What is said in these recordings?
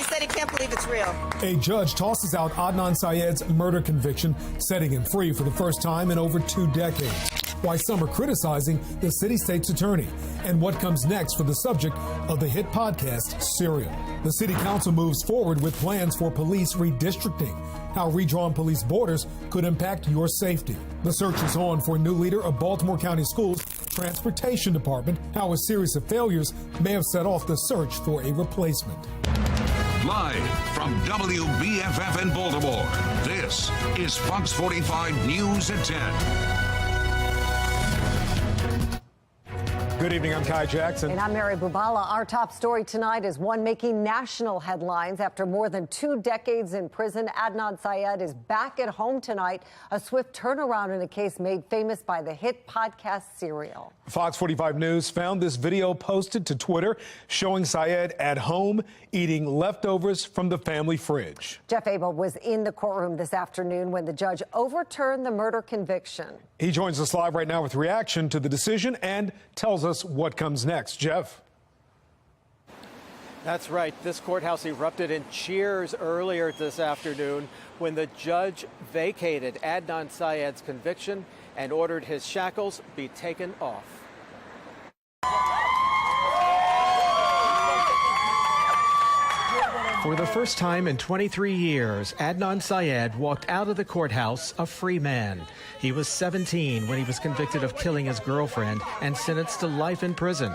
said he can't believe it's real. A judge tosses out Adnan Syed's murder conviction, setting him free for the first time in over 2 decades. Why some are criticizing the city-state's attorney, and what comes next for the subject of the hit podcast Serial. The city council moves forward with plans for police redistricting, how redrawn police borders could impact your safety. The search is on for a new leader of Baltimore County Schools Transportation Department, how a series of failures may have set off the search for a replacement. Live from WBFF in Baltimore, this is Fox 45 News at 10. Good evening, I'm Kai Jackson. And I'm Mary Bubala. Our top story tonight is one making national headlines. After more than 2 decades in prison, Adnan Syed is back at home tonight. A swift turnaround in a case made famous by the hit podcast Serial. Fox 45 News found this video posted to Twitter showing Syed at home eating leftovers from the family fridge. Jeff Abel was in the courtroom this afternoon when the judge overturned the murder conviction. He joins us live right now with reaction to the decision and tells us what comes next. Jeff. That's right. This courthouse erupted in cheers earlier this afternoon when the judge vacated Adnan Syed's conviction and ordered his shackles be taken off. For the first time in 23 years, Adnan Syed walked out of the courthouse a free man. He was 17 when he was convicted of killing his girlfriend and sentenced to life in prison.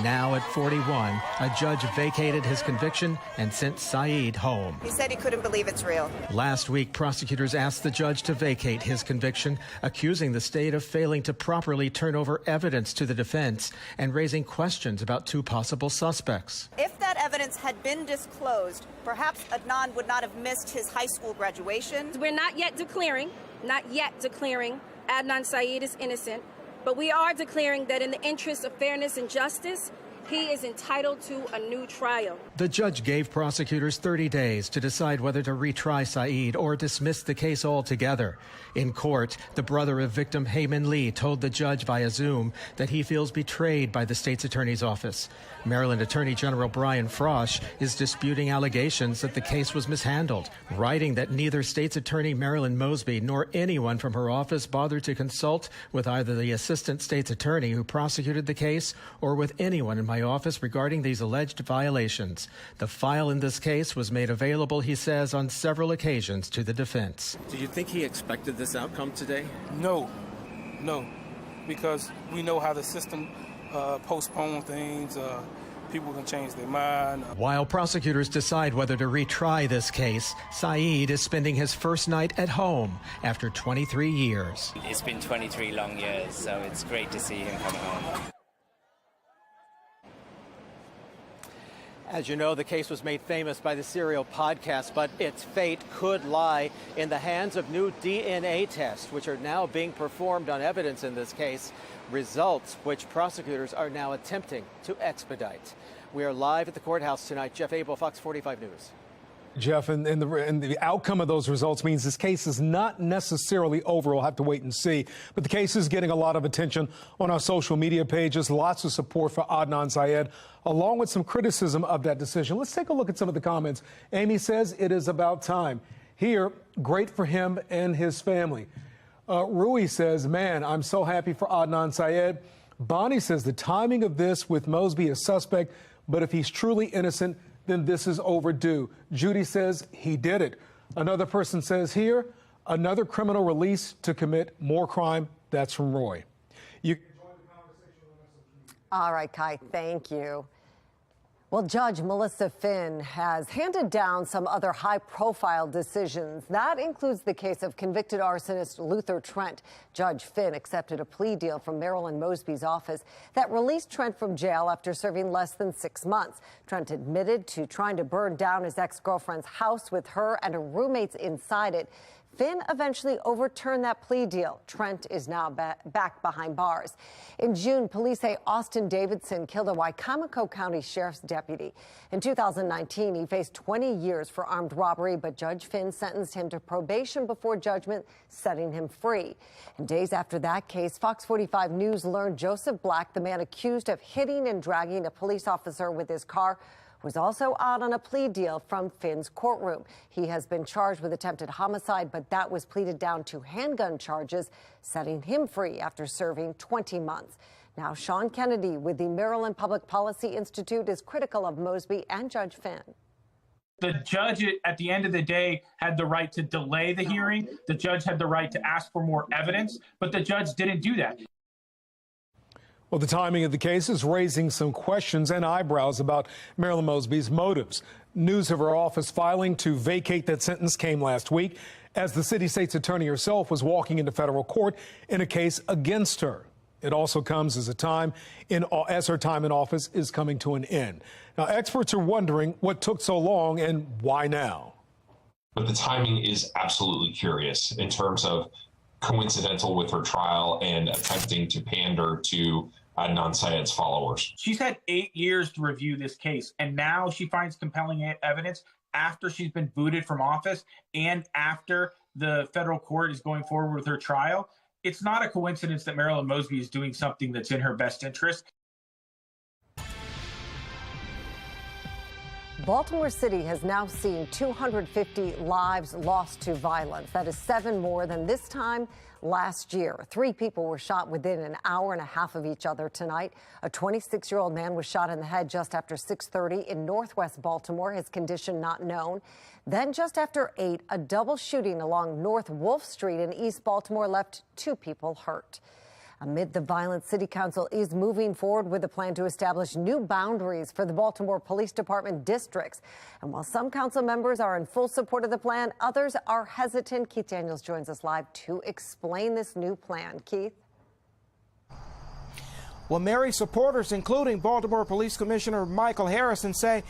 Now at 41, a judge vacated his conviction and sent Syed home. He said he couldn't believe it's real. Last week, prosecutors asked the judge to vacate his conviction, accusing the state of failing to properly turn over evidence to the defense and raising questions about 2 possible suspects. If that evidence had been disclosed, perhaps Adnan would not have missed his high school graduation. We're not yet declaring Adnan Syed is innocent, but we are declaring that in the interest of fairness and justice, he is entitled to a new trial. The judge gave prosecutors 30 days to decide whether to retry Syed or dismiss the case altogether. In court, the brother of victim Heyman Lee told the judge via Zoom that he feels betrayed by the state's attorney's office. Maryland Attorney General Brian Frosh is disputing allegations that the case was mishandled, writing that neither state's attorney Marilyn Mosby nor anyone from her office bothered to consult with either the assistant state's attorney who prosecuted the case or with anyone in my office regarding these alleged violations. The file in this case was made available, he says, on several occasions to the defense. Do you think he expected this outcome today? No, because we know how the system postpone things. People can change their mind. While prosecutors decide whether to retry this case, Syed is spending his first night at home after 23 years. It's been 23 long years, so it's great to see him coming home. As you know, the case was made famous by the Serial podcast, but its fate could lie in the hands of new DNA tests, which are now being performed on evidence in this case, results which prosecutors are now attempting to expedite. We are live at the courthouse tonight. Jeff Abel, Fox 45 News. Jeff, and the outcome of those results means this case is not necessarily over. We'll have to wait and see. But the case is getting a lot of attention on our social media pages, lots of support for Adnan Syed, along with some criticism of that decision. Let's take a look at some of the comments. Amy says it is about time. Here, great for him and his family. Rui says, man, I'm so happy for Adnan Syed. Bonnie says the timing of this with Mosby is suspect, but if he's truly innocent, then this is overdue. Judy says he did it. Another person says here, another criminal release to commit more crime. That's from Roy. You can join the conversation with us. All right, Kai, thank you. Well, Judge Melissa Finn has handed down some other high-profile decisions. That includes the case of convicted arsonist Luther Trent. Judge Finn accepted a plea deal from Marilyn Mosby's office that released Trent from jail after serving less than 6 months. Trent admitted to trying to burn down his ex-girlfriend's house with her and her roommates inside it. Finn eventually overturned that plea deal. Trent is now back behind bars. In June, police say Austin Davidson killed a Wicomico County Sheriff's deputy. In 2019, he faced 20 years for armed robbery, but Judge Finn sentenced him to probation before judgment, setting him free. And days after that case, Fox 45 News learned Joseph Black, the man accused of hitting and dragging a police officer with his car, was also out on a plea deal from Finn's courtroom. He has been charged with attempted homicide, but that was pleaded down to handgun charges, setting him free after serving 20 months. Now, Sean Kennedy with the Maryland Public Policy Institute is critical of Mosby and Judge Finn. The judge, at the end of the day, had the right to delay the hearing. The judge had the right to ask for more evidence, but the judge didn't do that. Well, the timing of the case is raising some questions and eyebrows about Marilyn Mosby's motives. News of her office filing to vacate that sentence came last week as the city state's attorney herself was walking into federal court in a case against her. It also comes as her time in office is coming to an end. Now, experts are wondering what took so long and why now. But the timing is absolutely curious in terms of coincidental with her trial and attempting to pander to Adnan Syed's followers. She's had 8 years to review this case, and now she finds compelling evidence after she's been booted from office and after the federal court is going forward with her trial. It's not a coincidence that Marilyn Mosby is doing something that's in her best interest. Baltimore City has now seen 250 lives lost to violence. That is 7 more than this time last year. 3 people were shot within an hour and a half of each other tonight. A 26-year-old man was shot in the head just after 6:30 in northwest Baltimore, his condition not known. Then just after 8, a double shooting along North Wolf Street in East Baltimore left 2 people hurt. Amid the violence, City Council is moving forward with a plan to establish new boundaries for the Baltimore Police Department districts. And while some council members are in full support of the plan, others are hesitant. Keith Daniels joins us live to explain this new plan. Keith? Well, Mary, supporters, including Baltimore Police Commissioner Michael Harrison, say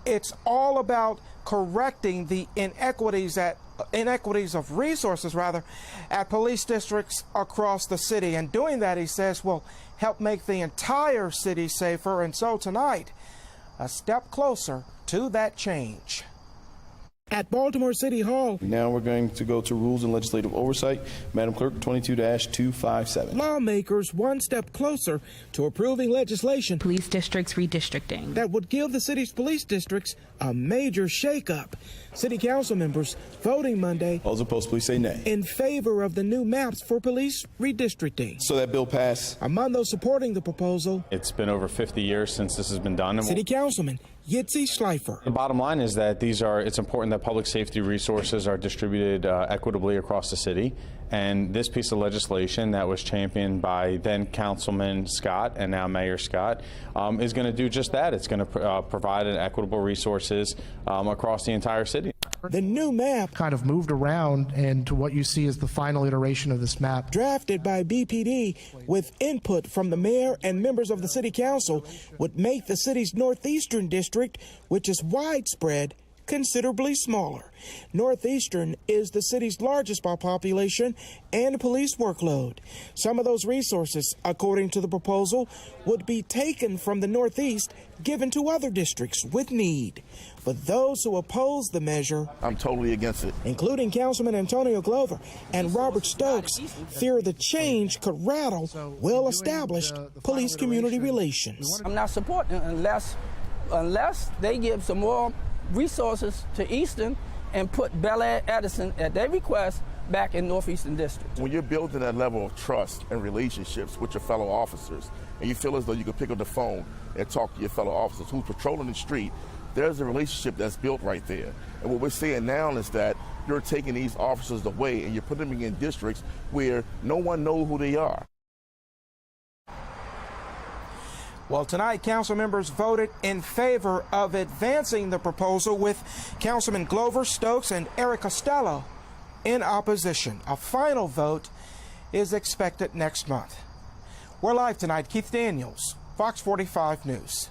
it's all about correcting the inequities of resources at police districts across the city. And doing that, he says, will help make the entire city safer. And so tonight, a step closer to that change. At Baltimore City Hall. Now we're going to go to Rules and Legislative Oversight. Madam Clerk, 22-257. Lawmakers one step closer to approving legislation. Police districts redistricting. That would give the city's police districts a major shakeup. City council members voting Monday. All those opposed, please say nay. In favor of the new maps for police redistricting. So that bill passed. Among those supporting the proposal. It's been over 50 years since this has been done. City Councilman Yitzi Schleifer. The bottom line is that it's important that public safety resources are distributed equitably across the city. And this piece of legislation that was championed by then Councilman Scott and now Mayor Scott is going to do just that. It's going to provide equitable resources across the entire city. The new map kind of moved around, and what you see is the final iteration of this map. Drafted by BPD with input from the mayor and members of the city council would make the city's northeastern district, which is widespread, considerably smaller. Northeastern is the city's largest by population and police workload. Some of those resources, according to the proposal, would be taken from the Northeast, given to other districts with need. But those who oppose the measure, I'm totally against it, including Councilman Antonio Glover and Robert Stokes, fear the change could rattle well-established police-community relations. I'm not supporting it unless they give some more resources to Eastern and put Bel Air Edison at their request back in Northeastern District. When you're building that level of trust and relationships with your fellow officers, and you feel as though you can pick up the phone and talk to your fellow officers who's patrolling the street, there's a relationship that's built right there. And what we're saying now is that you're taking these officers away and you're putting them in districts where no one knows who they are. Well, tonight, council members voted in favor of advancing the proposal with Councilman Glover, Stokes, and Eric Costello in opposition. A final vote is expected next month. We're live tonight. Keith Daniels, Fox 45 News.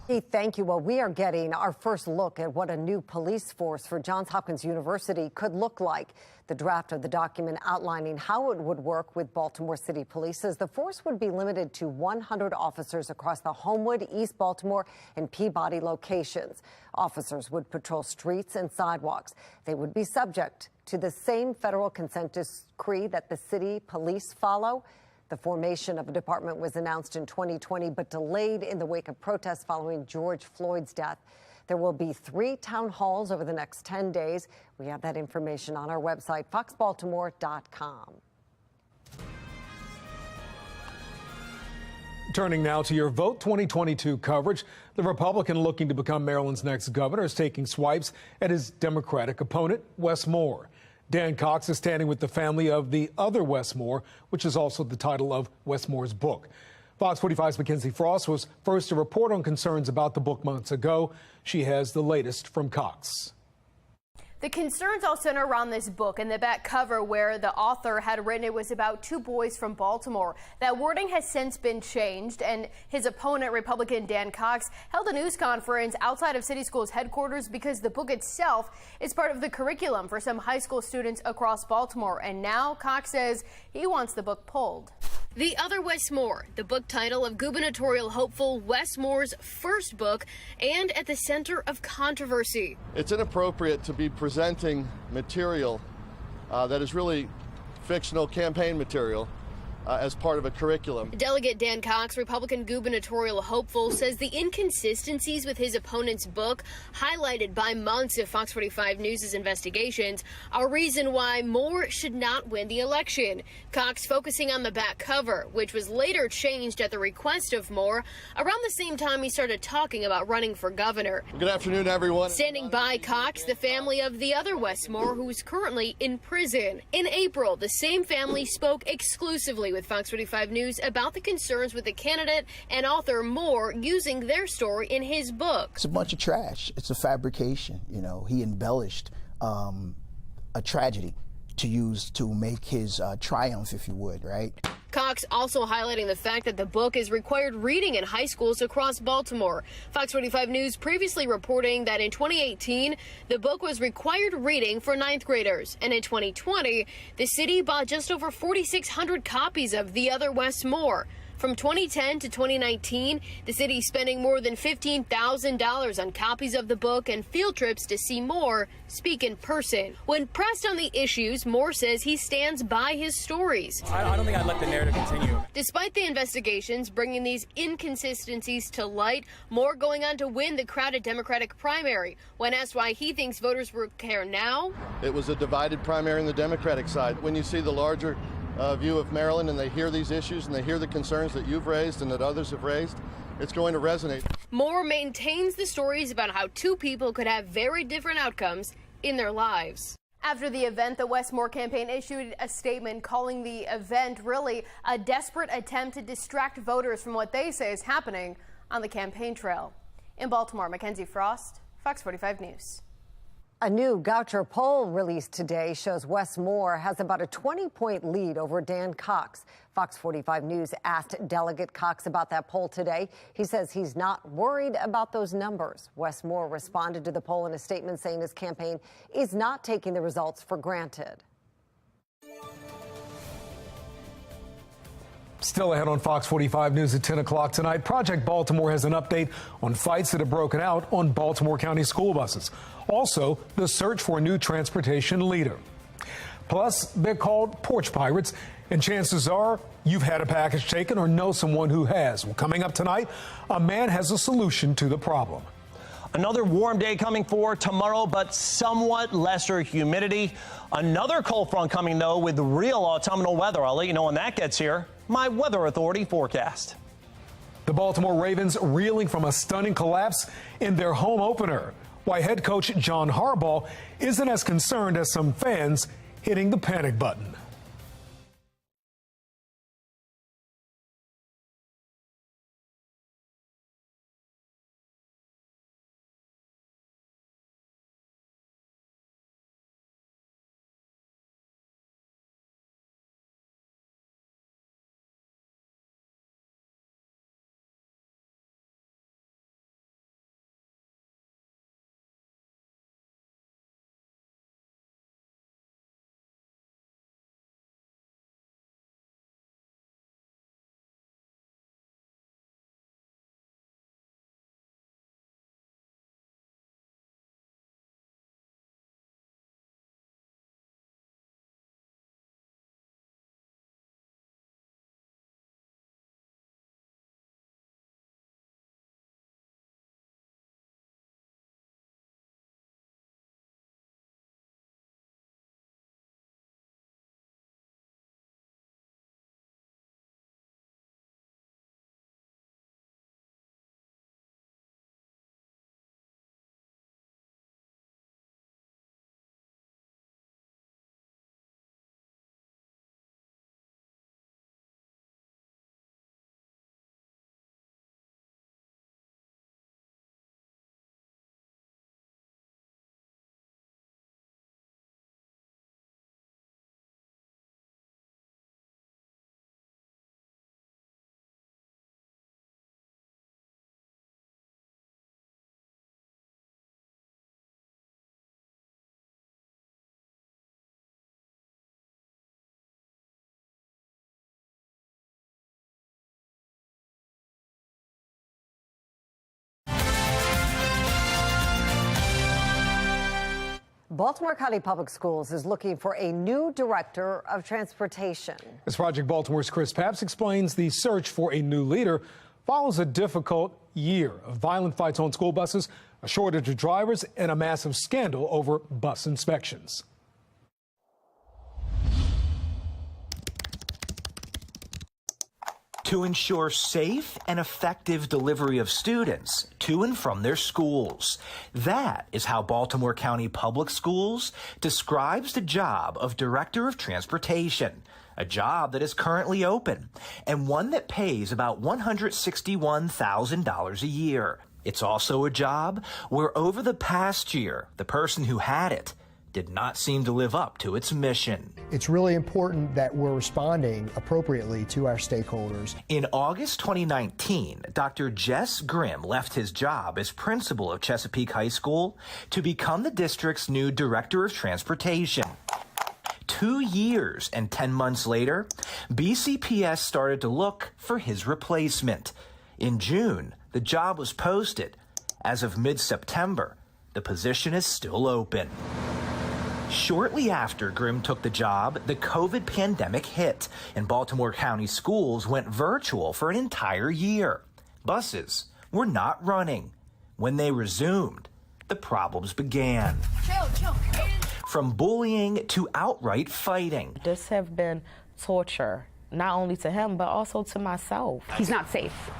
Keith, thank you. Well, we are getting our first look at what a new police force for Johns Hopkins University could look like. The draft of the document outlining how it would work with Baltimore City Police says the force would be limited to 100 officers across the Homewood, East Baltimore, and Peabody locations. Officers would patrol streets and sidewalks. They would be subject to the same federal consent decree that the city police follow. The formation of a department was announced in 2020, but delayed in the wake of protests following George Floyd's death. There will be 3 town halls over the next 10 days. We have that information on our website, foxbaltimore.com. Turning now to your Vote 2022 coverage, the Republican looking to become Maryland's next governor is taking swipes at his Democratic opponent, Wes Moore. Dan Cox is standing with the family of the other Wes Moore, which is also the title of Wes Moore's book. Fox 45's Mackenzie Frost was first to report on concerns about the book months ago. She has the latest from Cox. The concerns all center around this book and the back cover where the author had written it was about 2 boys from Baltimore. That wording has since been changed, and his opponent, Republican Dan Cox, held a news conference outside of City Schools headquarters because the book itself is part of the curriculum for some high school students across Baltimore. And now Cox says he wants the book pulled. The Other Wes Moore, the book title of gubernatorial hopeful Wes Moore's first book, and at the center of controversy. It's inappropriate to be presenting material that is really fictional campaign material as part of a curriculum. Delegate Dan Cox, Republican gubernatorial hopeful, says the inconsistencies with his opponent's book, highlighted by months of Fox 45 News' investigations, are reason why Moore should not win the election. Cox focusing on the back cover, which was later changed at the request of Moore, around the same time he started talking about running for governor. Good afternoon, everyone. Standing by Cox, the family of the other Wes Moore, who is currently in prison. In April, the same family spoke exclusively with Fox 45 News about the concerns with the candidate and author Moore using their story in his book. It's a bunch of trash. It's a fabrication. You know, he embellished a tragedy to use to make his triumph, if you would, right? Cox also highlighting the fact that the book is required reading in high schools across Baltimore. Fox 45 News previously reporting that in 2018, the book was required reading for 9th graders. And in 2020, the city bought just over 4,600 copies of The Other Wes Moore. From 2010 to 2019, the city spending more than $15,000 on copies of the book and field trips to see Moore speak in person. When pressed on the issues, Moore says he stands by his stories. I don't think I'd let the narrative continue. Despite the investigations bringing these inconsistencies to light, Moore going on to win the crowded Democratic primary. When asked why he thinks voters will care now, it was a divided primary on the Democratic side. When you see the larger view of Maryland and they hear these issues and they hear the concerns that you've raised and that others have raised, it's going to resonate. Moore maintains the stories about how 2 people could have very different outcomes in their lives. After the event, the Wes Moore campaign issued a statement calling the event really a desperate attempt to distract voters from what they say is happening on the campaign trail. In Baltimore, Mackenzie Frost, Fox 45 News. A new Goucher poll released today shows Wes Moore has about a 20-point lead over Dan Cox. Fox 45 News asked Delegate Cox about that poll today. He says he's not worried about those numbers. Wes Moore responded to the poll in a statement saying his campaign is not taking the results for granted. Still ahead on Fox 45 News at 10 o'clock tonight, Project Baltimore has an update on fights that have broken out on Baltimore County school buses. Also, the search for a new transportation leader. Plus, they're called Porch Pirates, and chances are you've had a package taken or know someone who has. Well, coming up tonight, a man has a solution to the problem. Another warm day coming for tomorrow, but somewhat lesser humidity. Another cold front coming, though, with real autumnal weather. I'll let you know when that gets here. My Weather Authority forecast. The Baltimore Ravens reeling from a stunning collapse in their home opener. Why head coach John Harbaugh isn't as concerned as some fans hitting the panic button. Baltimore County Public Schools is looking for a new director of transportation. As Project Baltimore's Chris Papps explains, the search for a new leader follows a difficult year of violent fights on school buses, a shortage of drivers, and a massive scandal over bus inspections. To ensure safe and effective delivery of students to and from their schools. That is how Baltimore County Public Schools describes the job of Director of Transportation, a job that is currently open and one that pays about $161,000 a year. It's also a job where over the past year, the person who had it did not seem to live up to its mission. It's really important that we're responding appropriately to our stakeholders. In August 2019, Dr. Jess Grimm left his job as principal of Chesapeake High School to become the district's new Director of Transportation. 2 years and 10 months later, BCPS started to look for his replacement. In June, the job was posted. As of mid-September, the position is still open. Shortly after Grimm took the job, the COVID pandemic hit, and Baltimore County schools went virtual for an entire year. Buses were not running. When they resumed, the problems began. From bullying to outright fighting. This has been torture, not only to him, but also to myself. He's not safe.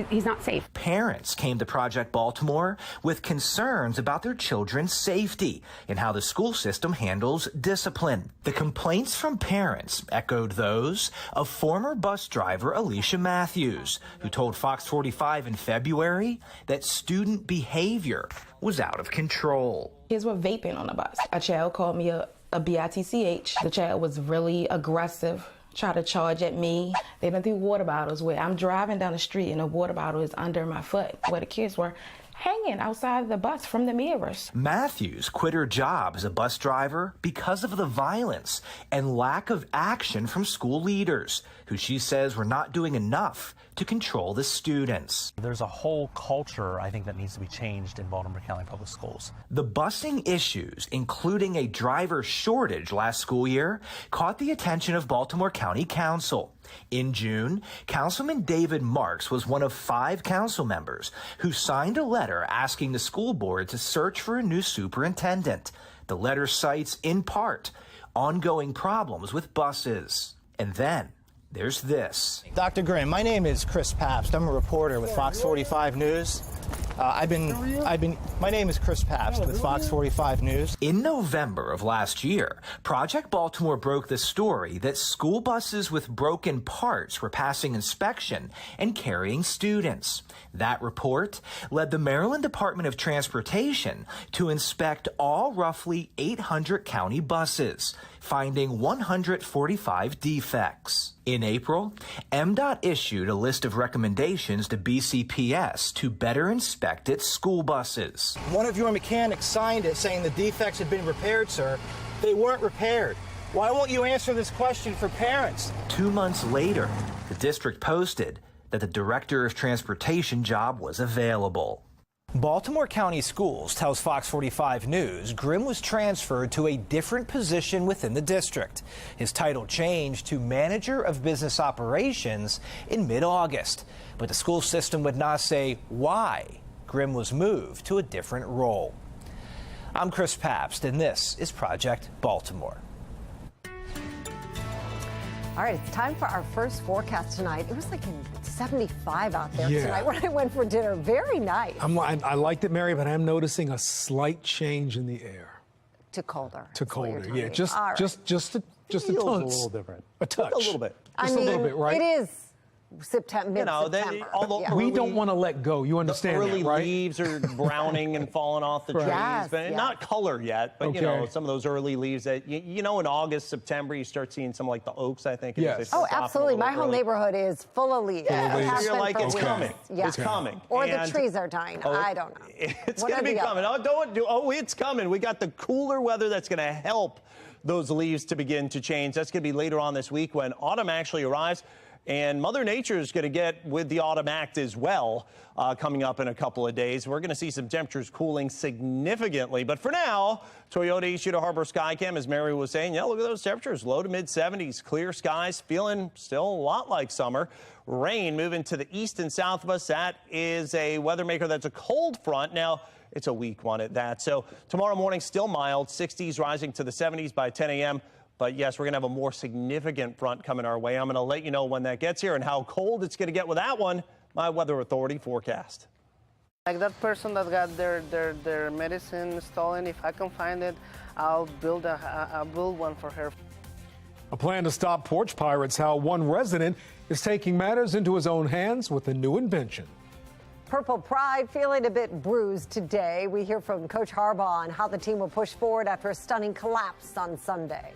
He's not safe. Parents came to Project Baltimore with concerns about their children's safety and how the school system handles discipline. The complaints from parents echoed those of former bus driver Alicia Matthews, who told FOX45 in February that student behavior was out of control. Kids were vaping on the bus. A child called me a bitch. The child was really aggressive. Try to charge at me. They done threw water bottles where I'm driving down the street and a water bottle is under my foot, where the kids were hanging outside the bus from the mirrors. Matthews quit her job as a bus driver because of the violence and lack of action from school leaders, who she says were not doing enough to control the students. There's a whole culture, I think, that needs to be changed in Baltimore County Public Schools. The busing issues, including a driver shortage last school year, caught the attention of Baltimore County Council. In June, Councilman David Marks was one of 5 council members who signed a letter asking the school board to search for a new superintendent. The letter cites, in part, ongoing problems with buses. And then there's this. Dr. Grimm, my name is Chris Papps. I'm a reporter with FOX45 News. My name is Chris Papps with FOX45 News. In November of last year, Project Baltimore broke the story that school buses with broken parts were passing inspection and carrying students. That report led the Maryland Department of Transportation to inspect all roughly 800 county buses, finding 145 defects. In April, MDOT issued a list of recommendations to BCPS to better inspect its school buses. One of your mechanics signed it saying the defects had been repaired, sir. They weren't repaired. Why won't you answer this question for parents? 2 months later, the district posted that the Director of Transportation job was available. Baltimore County Schools tells FOX45 News Grimm was transferred to a different position within the district. His title changed to Manager of Business Operations in mid-August. But the school system would not say why Grimm was moved to a different role. I'm Chris Papps, and this is Project Baltimore. All right, it's time for our first forecast tonight. It was like 75 out there tonight when I went for dinner. Very nice. I liked it, Mary, but I'm noticing a slight change in the air. To colder. To colder, yeah. Just a Feels touch. a little different. A touch. A little bit. Just a little bit, right? It is September, mid-September. We don't want to let go. You understand the early that, right? leaves are browning and falling off the trees, Yes, but yes. not color yet. But Okay. you know, some of those early leaves that in August, September, you start seeing some like the oaks. I think. Yes. They start softening a Absolutely. little My whole early. neighborhood is full of leaves. Yeah, It has you're been like, for it's weeks. coming. Yeah. It's coming. Or the And- trees are dying. I don't know. It's One going to or be the coming. other. It's coming. We got the cooler weather that's going to help those leaves to begin to change. That's going to be later on this week when autumn actually arrives. And Mother Nature is going to get with the autumn act as well coming up in a couple of days. We're going to see some temperatures cooling significantly. But for now, Toyota East Utah Harbor Skycam, as Mary was saying, yeah, look at those temperatures, low to mid 70s, clear skies, feeling still a lot like summer. Rain moving to the east and south of us. That is a weather maker. That's a cold front. Now, it's a weak one at that. So tomorrow morning, still mild, 60s rising to the 70s by 10 a.m. But yes, we're going to have a more significant front coming our way. I'm going to let you know when that gets here and how cold it's going to get with that one. My Weather Authority forecast. Like that person that got their medicine stolen, if I can find it, I'll build one for her. A plan to stop porch pirates, how one resident is taking matters into his own hands with a new invention. Purple Pride feeling a bit bruised today. We hear from Coach Harbaugh on how the team will push forward after a stunning collapse on Sunday.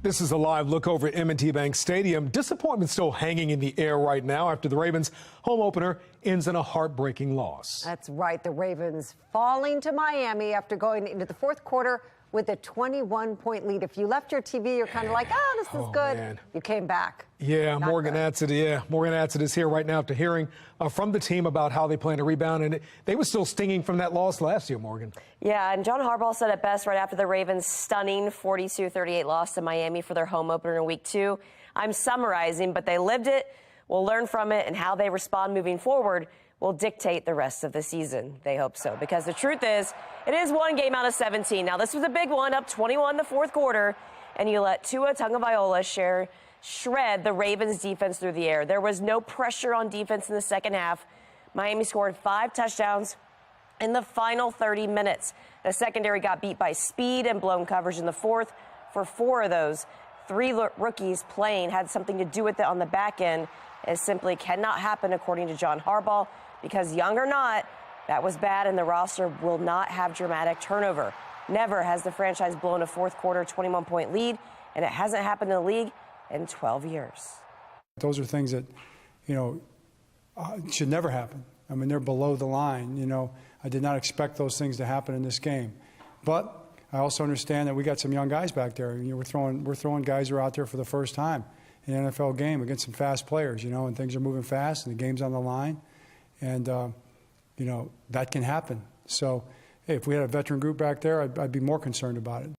This is a live look over at M&T Bank Stadium. Disappointment still hanging in the air right now after the Ravens' home opener ends in a heartbreaking loss. That's right. The Ravens falling to Miami after going into the fourth quarter with a 21-point lead. If you left your TV, you're kind of like, oh, this is good. Man. You came back. Yeah, Morgan Atzett is here right now after hearing from the team about how they plan to rebound. And they were still stinging from that loss last year, Morgan. Yeah, and John Harbaugh said it best right after the Ravens' stunning 42-38 loss to Miami for their home opener in Week 2. I'm summarizing, but they lived it. We'll learn from it, and how they respond moving forward will dictate the rest of the season. They hope so, because the truth is, it is one game out of 17. Now, this was a big one, up 21 the fourth quarter, and you let Tua Tagovailoa shred the Ravens defense through the air. There was no pressure on defense in the second half. Miami scored 5 touchdowns in the final 30 minutes. The secondary got beat by speed and blown coverage in the fourth. For 4 of those, 3 rookies playing had something to do with it on the back end. It simply cannot happen, according to John Harbaugh, because young or not, that was bad, and the roster will not have dramatic turnover. Never has the franchise blown a fourth quarter 21-point lead, and it hasn't happened in the league in 12 years. Those are things that, should never happen. I mean, they're below the line. You know, I did not expect those things to happen in this game. But I also understand that we got some young guys back there. You know, we're throwing guys who are out there for the first time in an NFL game against some fast players, you know, and things are moving fast and the game's on the line. And, you know, that can happen. So, hey, if we had a veteran group back there, I'd be more concerned about it.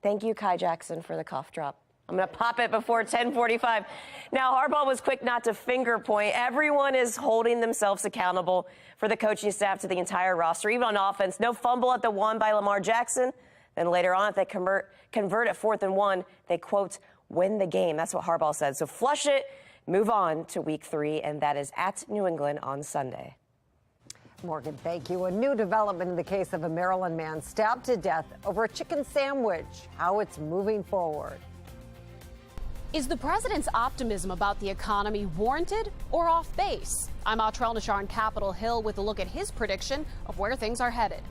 Thank you, Kai Jackson, for the cough drop. I'm going to pop it before 10:45. Now, Harbaugh was quick not to finger point. Everyone is holding themselves accountable for the coaching staff to the entire roster, even on offense. No fumble at the 1 by Lamar Jackson. Then later on, if they convert at 4th and 1, they, quote, win the game. That's what Harbaugh said. So flush it, move on to week 3, and that is at New England on Sunday. Morgan, thank you. A new development in the case of a Maryland man stabbed to death over a chicken sandwich. How it's moving forward. Is the president's optimism about the economy warranted or off base? I'm Atrell Nashar on Capitol Hill with a look at his prediction of where things are headed.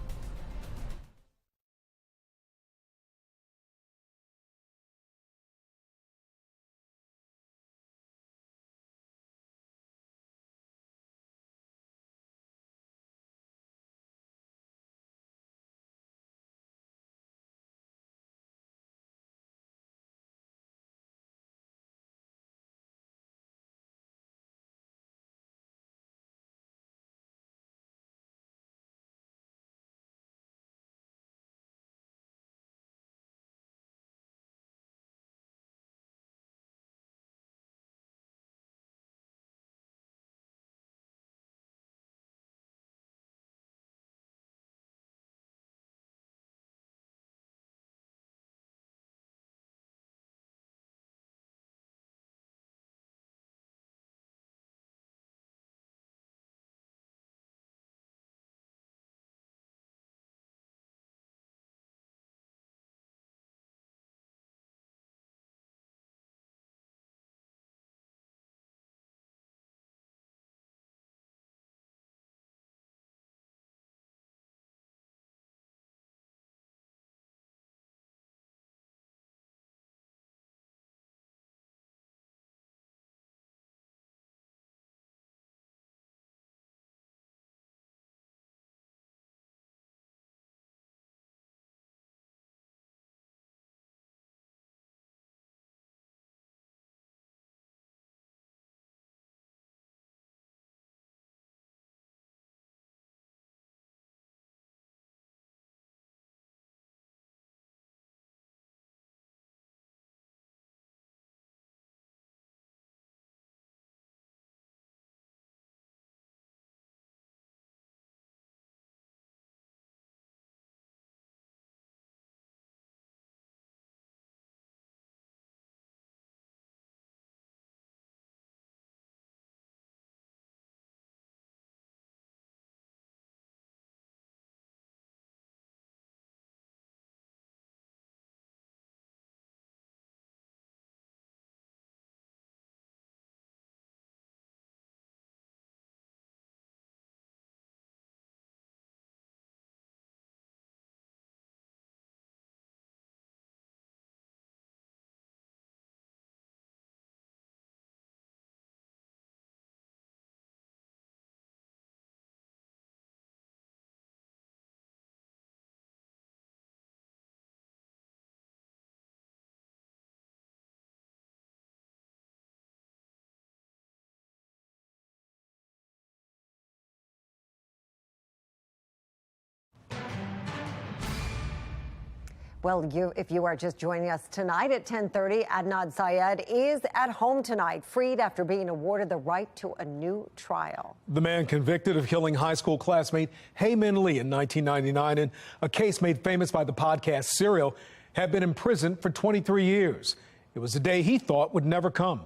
Well, if you are just joining us tonight at 10:30, Adnan Syed is at home tonight, freed after being awarded the right to a new trial. The man convicted of killing high school classmate Hae-Min Lee in 1999 in a case made famous by the podcast Serial had been in prison for 23 years. It was a day he thought would never come.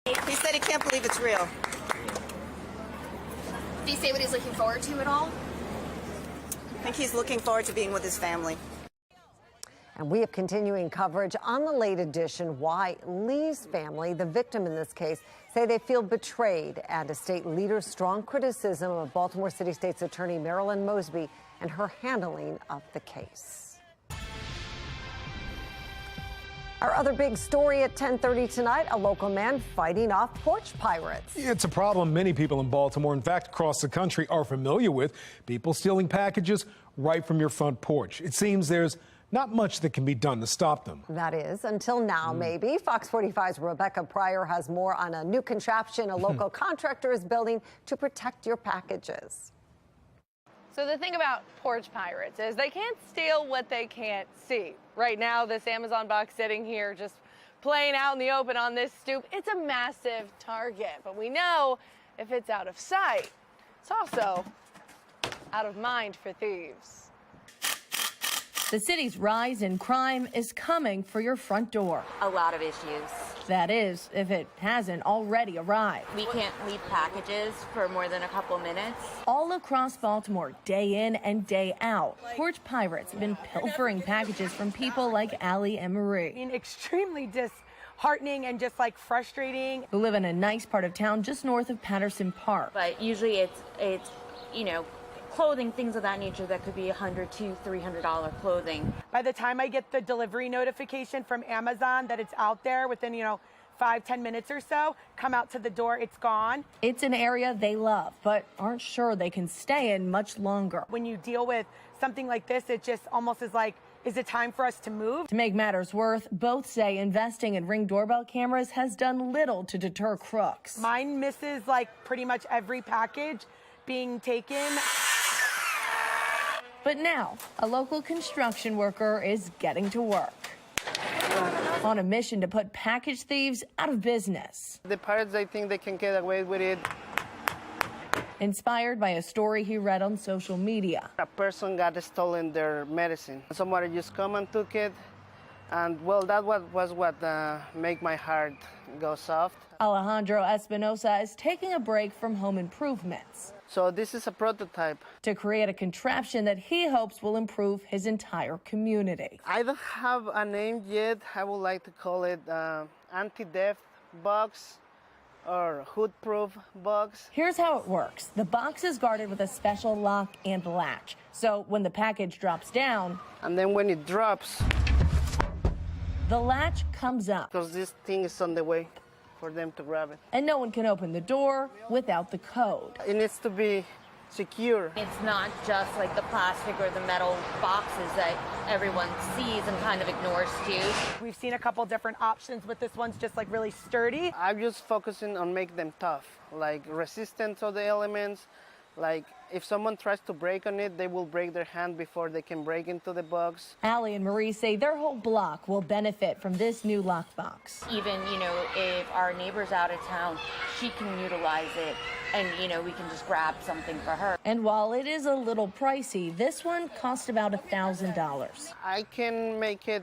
He said he can't believe it's real. Did he say what he's looking forward to at all? I think he's looking forward to being with his family. And we have continuing coverage on the late edition why Lee's family, the victim in this case, say they feel betrayed, and a state leader's strong criticism of Baltimore City State's Attorney Marilyn Mosby and her handling of the case. Our other big story at 10:30 tonight, a local man fighting off porch pirates. It's a problem many people in Baltimore, in fact, across the country, are familiar with. People stealing packages right from your front porch. It seems there's not much that can be done to stop them. That is, until now, maybe. Fox 45's Rebecca Pryor has more on a new contraption a local contractor is building to protect your packages. So the thing about porch pirates is they can't steal what they can't see. Right now, this Amazon box sitting here just playing out in the open on this stoop, it's a massive target. But we know if it's out of sight, it's also out of mind for thieves. The city's rise in crime is coming for your front door. A lot of issues. That is, if it hasn't already arrived. We can't leave packages for more than a couple minutes. All across Baltimore, day in and day out, porch pirates have been pilfering packages from people like Allie and Marie. I mean, extremely disheartening and just like frustrating. Who live in a nice part of town just north of Patterson Park. But usually it's you know, clothing, things of that nature that could be $100 to $300 clothing. By the time I get the delivery notification from Amazon that it's out there within, 5-10 minutes or so, come out to the door, it's gone. It's an area they love, but aren't sure they can stay in much longer. When you deal with something like this, it just almost is like, is it time for us to move? To make matters worse, both say investing in Ring doorbell cameras has done little to deter crooks. Mine misses like pretty much every package being taken. But now, a local construction worker is getting to work on a mission to put package thieves out of business. The pirates, I think they can get away with it. Inspired by a story he read on social media. A person got stolen their medicine. Somebody just come and took it. And well, that was what made my heart go soft. Alejandro Espinosa is taking a break from home improvements. So this is a prototype. To create a contraption that he hopes will improve his entire community. I don't have a name yet. I would like to call it anti-theft box or hood-proof box. Here's how it works. The box is guarded with a special lock and latch. So when the package drops down... And then when it drops... The latch comes up. Because this thing is on the way for them to grab it. And no one can open the door without the code. It needs to be secure. It's not just like the plastic or the metal boxes that everyone sees and kind of ignores too. We've seen a couple different options, but this one's just like really sturdy. I'm just focusing on making them tough, like resistant to the elements. Like if someone tries to break on it, they will break their hand before they can break into the box. Allie and Marie say their whole block will benefit from this new lockbox. Even, if our neighbor's out of town, she can utilize it and, we can just grab something for her. And while it is a little pricey, this one cost about $1,000. I can make it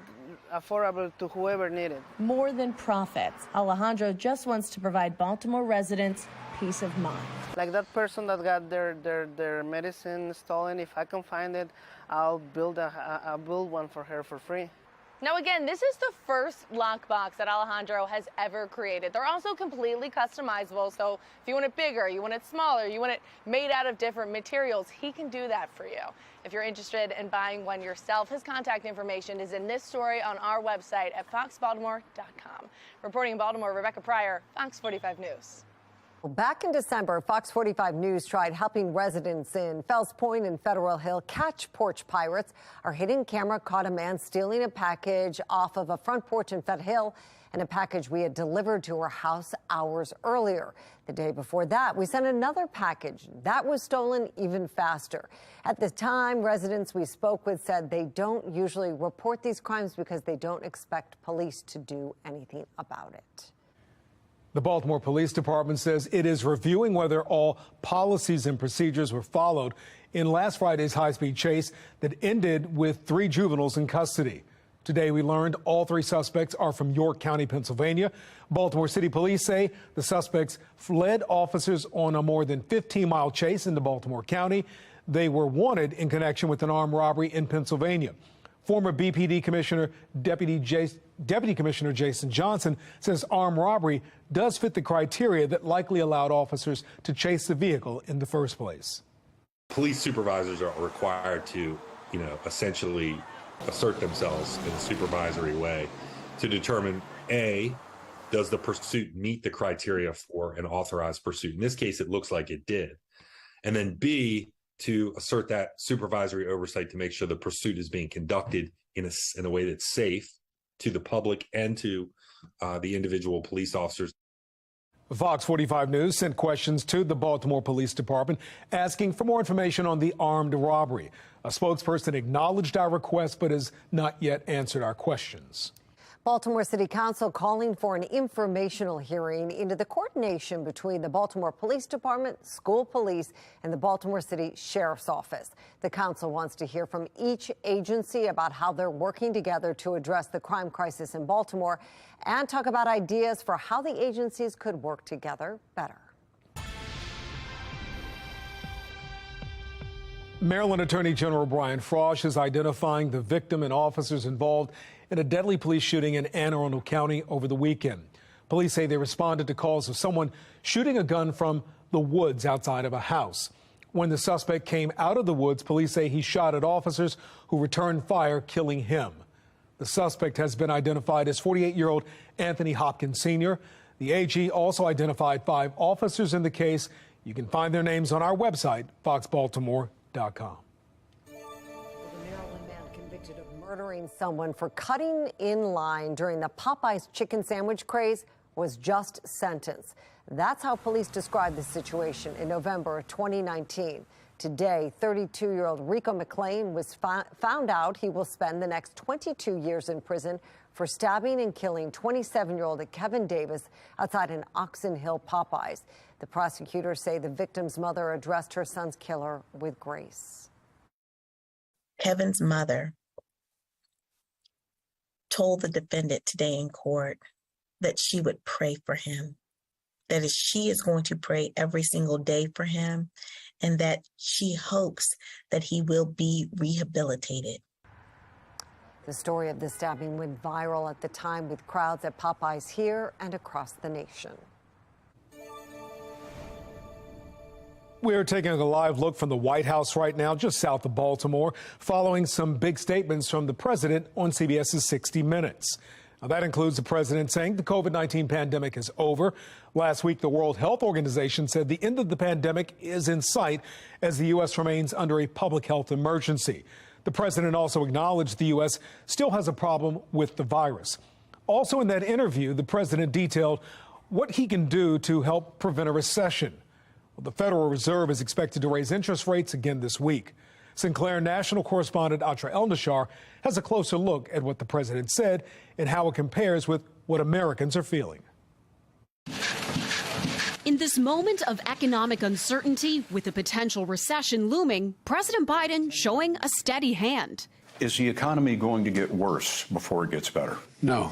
affordable to whoever needs it. More than profits, Alejandro just wants to provide Baltimore residents peace of mind. Like that person that got their medicine stolen, if I can find it, I'll build one for her for free. Now again, this is the first lockbox that Alejandro has ever created. They're also completely customizable, so if you want it bigger, you want it smaller, you want it made out of different materials, he can do that for you. If you're interested in buying one yourself, his contact information is in this story on our website at foxbaltimore.com. Reporting in Baltimore, Rebecca Pryor, Fox 45 News. Back in December, Fox 45 News tried helping residents in Fells Point and Federal Hill catch porch pirates. Our hidden camera caught a man stealing a package off of a front porch in Fed Hill, and a package we had delivered to her house hours earlier. The day before that, we sent another package. That was stolen even faster. At the time, residents we spoke with said they don't usually report these crimes because they don't expect police to do anything about it. The Baltimore Police Department says it is reviewing whether all policies and procedures were followed in last Friday's high-speed chase that ended with 3 juveniles in custody. Today, we learned all 3 suspects are from York County, Pennsylvania. Baltimore City Police say the suspects fled officers on a more than 15-mile chase into Baltimore County. They were wanted in connection with an armed robbery in Pennsylvania. Former BPD Commissioner, Deputy Commissioner Jason Johnson says armed robbery does fit the criteria that likely allowed officers to chase the vehicle in the first place. Police supervisors are required to, essentially assert themselves in a supervisory way. to determine, A, does the pursuit meet the criteria for an authorized pursuit? In this case, it looks like it did. And then B, to assert that supervisory oversight to make sure the pursuit is being conducted in a way that's safe to the public and to the individual police officers. Fox 45 News sent questions to the Baltimore Police Department asking for more information on the armed robbery. A spokesperson acknowledged our request but has not yet answered our questions. Baltimore City Council calling for an informational hearing into the coordination between the Baltimore Police Department, school police, and the Baltimore City Sheriff's Office. The council wants to hear from each agency about how they're working together to address the crime crisis in Baltimore and talk about ideas for how the agencies could work together better. Maryland Attorney General Brian Frosh is identifying the victim and officers involved in a deadly police shooting in Arundel County over the weekend. Police say they responded to calls of someone shooting a gun from the woods outside of a house. When the suspect came out of the woods, police say he shot at officers who returned fire, killing him. The suspect has been identified as 48-year-old Anthony Hopkins Sr. The AG also identified 5 officers in the case. You can find their names on our website, foxbaltimore.com. Murdering someone for cutting in line during the Popeyes chicken sandwich craze was just sentenced. That's how police described the situation in November of 2019. Today, 32-year-old Rico McLean was found out he will spend the next 22 years in prison for stabbing and killing 27-year-old Kevin Davis outside an Oxon Hill Popeyes. The prosecutors say the victim's mother addressed her son's killer with grace. Kevin's mother told the defendant today in court that she would pray for him, that she is going to pray every single day for him, and that she hopes that he will be rehabilitated. The story of the stabbing went viral at the time with crowds at Popeyes here and across the nation. We're taking a live look from the White House right now, just south of Baltimore, following some big statements from the president on CBS's 60 Minutes. Now, that includes the president saying the COVID-19 pandemic is over. Last week, the World Health Organization said the end of the pandemic is in sight as the U.S. remains under a public health emergency. The president also acknowledged the U.S. still has a problem with the virus. Also in that interview, the president detailed what he can do to help prevent a recession. The Federal Reserve is expected to raise interest rates again this week. Sinclair national correspondent Atra Elnashar has a closer look at what the president said and how it compares with what Americans are feeling. In this moment of economic uncertainty with a potential recession looming, President Biden showing a steady hand. Is the economy going to get worse before it gets better? No.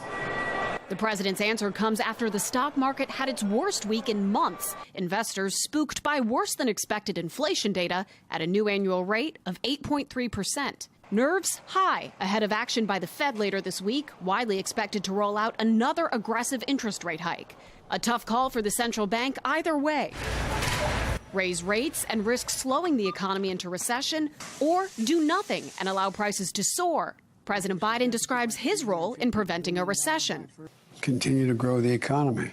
The president's answer comes after the stock market had its worst week in months. Investors spooked by worse than expected inflation data at a new annual rate of 8.3%. Nerves high ahead of action by the Fed later this week, widely expected to roll out another aggressive interest rate hike. A tough call for the central bank either way. Raise rates and risk slowing the economy into recession, or do nothing and allow prices to soar. President Biden describes his role in preventing a recession. Continue to grow the economy.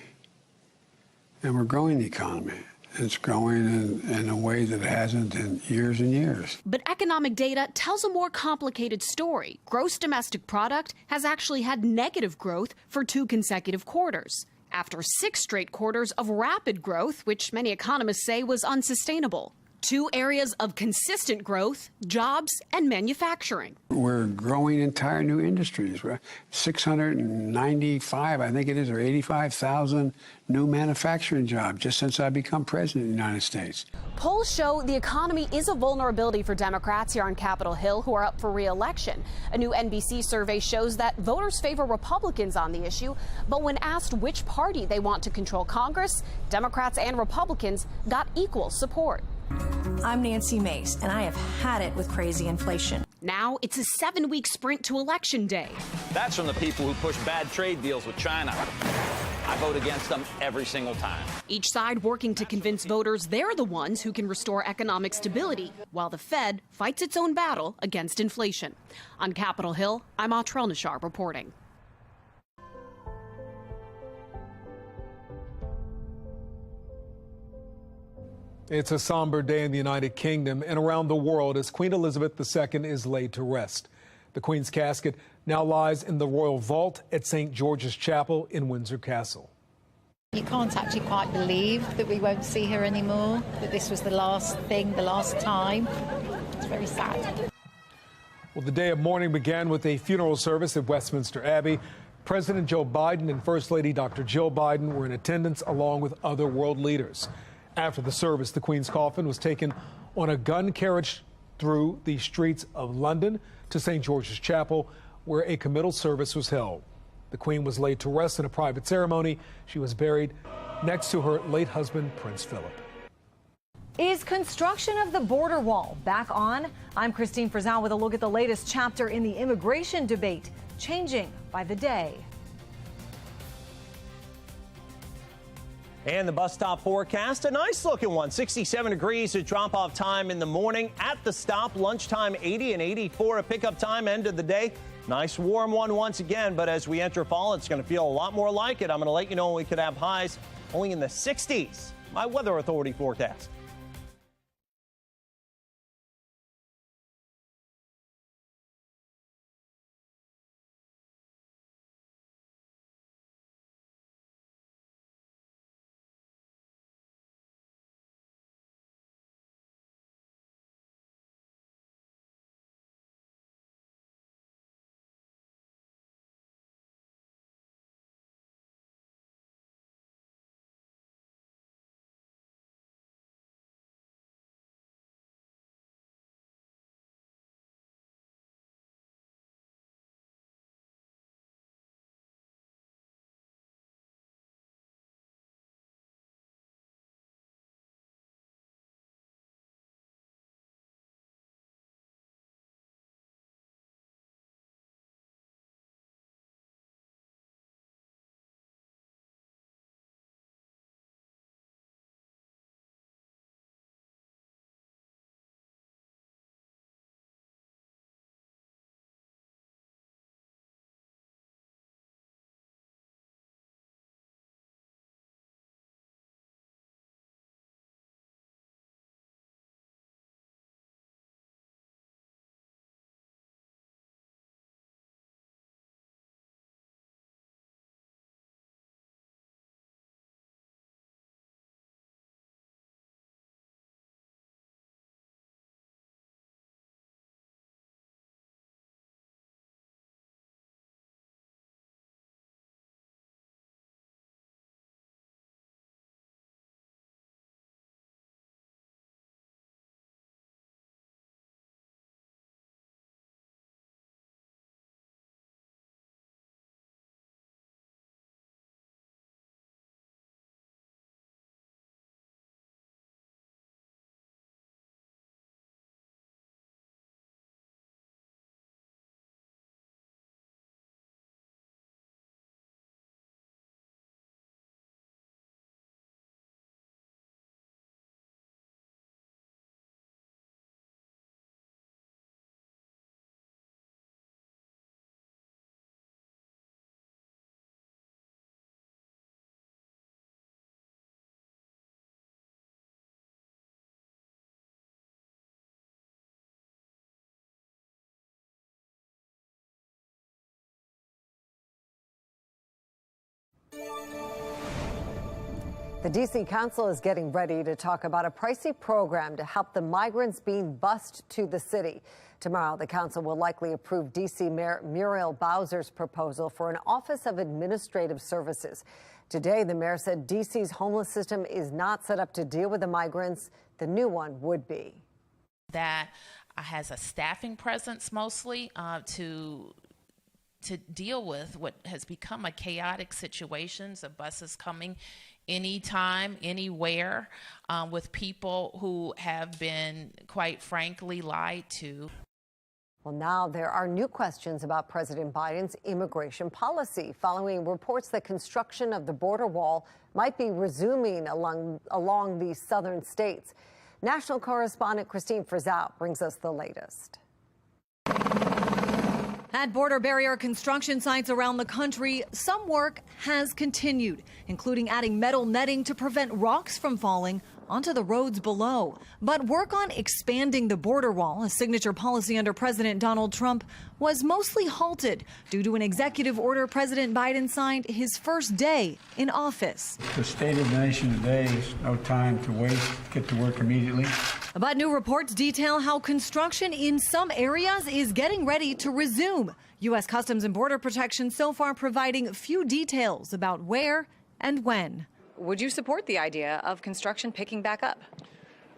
And we're growing the economy. It's growing in a way that it hasn't in years and years. But economic data tells a more complicated story. Gross domestic product has actually had negative growth for 2 consecutive quarters, after 6 straight quarters of rapid growth, which many economists say was unsustainable. 2 areas of consistent growth, jobs and manufacturing. We're growing entire new industries. We're 695, I think it is, or 85,000 new manufacturing jobs just since I become president of the United States. Polls show the economy is a vulnerability for Democrats here on Capitol Hill who are up for re-election. A new NBC survey shows that voters favor Republicans on the issue, but when asked which party they want to control Congress, Democrats and Republicans got equal support. I'm Nancy Mace, and I have had it with crazy inflation. Now it's a 7-week sprint to Election Day. That's from the people who push bad trade deals with China. I vote against them every single time. Each side working to convince voters they're the ones who can restore economic stability, while the Fed fights its own battle against inflation. On Capitol Hill, I'm Atra Elnashar reporting. It's a somber day in the United Kingdom and around the world as Queen Elizabeth II is laid to rest. The Queen's casket now lies in the Royal Vault at St. George's Chapel in Windsor Castle. You can't actually quite believe that we won't see her anymore, that this was the last thing, the last time. It's very sad. Well, the day of mourning began with a funeral service at Westminster Abbey. President Joe Biden and First Lady Dr. Jill Biden were in attendance along with other world leaders. After the service, the Queen's coffin was taken on a gun carriage through the streets of London to St. George's Chapel, where a committal service was held. The Queen was laid to rest in a private ceremony. She was buried next to her late husband, Prince Philip. Is construction of the border wall back on? I'm Christine Frizzell with a look at the latest chapter in the immigration debate, changing by the day. And the bus stop forecast, a nice looking one. 67 degrees at drop off time in the morning. At the stop, lunchtime 80 and 84 at pickup time, end of the day. Nice warm one once again, but as we enter fall, it's going to feel a lot more like it. I'm going to let you know when we could have highs only in the 60s. My Weather Authority forecast. The D.C. Council is getting ready to talk about a pricey program to help the migrants being bused to the city. Tomorrow, the council will likely approve D.C. Mayor Muriel Bowser's proposal for an Office of Administrative Services. Today, the mayor said D.C.'s homeless system is not set up to deal with the migrants. The new one would be. That has a staffing presence mostly to deal with what has become a chaotic situation of buses coming anytime, anywhere, with people who have been, quite frankly, lied to. Well, now there are new questions about President Biden's immigration policy following reports that construction of the border wall might be resuming along the southern states. National correspondent Christine Frizzell brings us the latest. At border barrier construction sites around the country, some work has continued, including adding metal netting to prevent rocks from falling onto the roads below. But work on expanding the border wall, a signature policy under President Donald Trump, was mostly halted due to an executive order President Biden signed his first day in office. The state of the nation today is no time to waste. Get to work immediately. But new reports detail how construction in some areas is getting ready to resume. U.S. Customs and Border Protection so far providing few details about where and when. Would you support the idea of construction picking back up?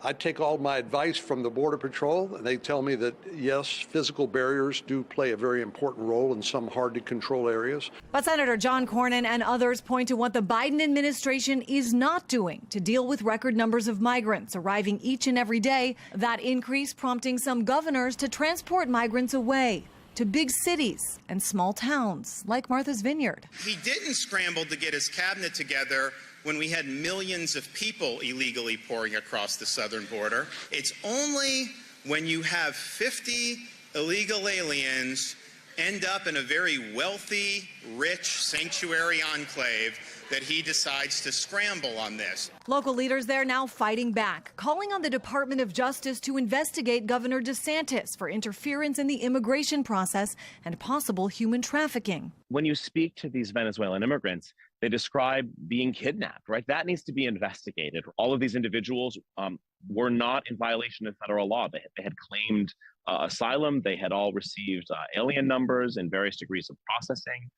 I take all my advice from the Border Patrol, and they tell me that, yes, physical barriers do play a very important role in some hard-to-control areas. But Senator John Cornyn and others point to what the Biden administration is not doing to deal with record numbers of migrants arriving each and every day. That increase prompting some governors to transport migrants away to big cities and small towns like Martha's Vineyard. He didn't scramble to get his cabinet together when we had millions of people illegally pouring across the southern border. It's only when you have 50 illegal aliens end up in a very wealthy, rich sanctuary enclave that he decides to scramble on this. Local leaders there now fighting back, calling on the Department of Justice to investigate Governor DeSantis for interference in the immigration process and possible human trafficking. When you speak to these Venezuelan immigrants, they describe being kidnapped, right? That needs to be investigated. All of these individuals were not in violation of federal law. They had claimed asylum. They had all received alien numbers and various degrees of processing.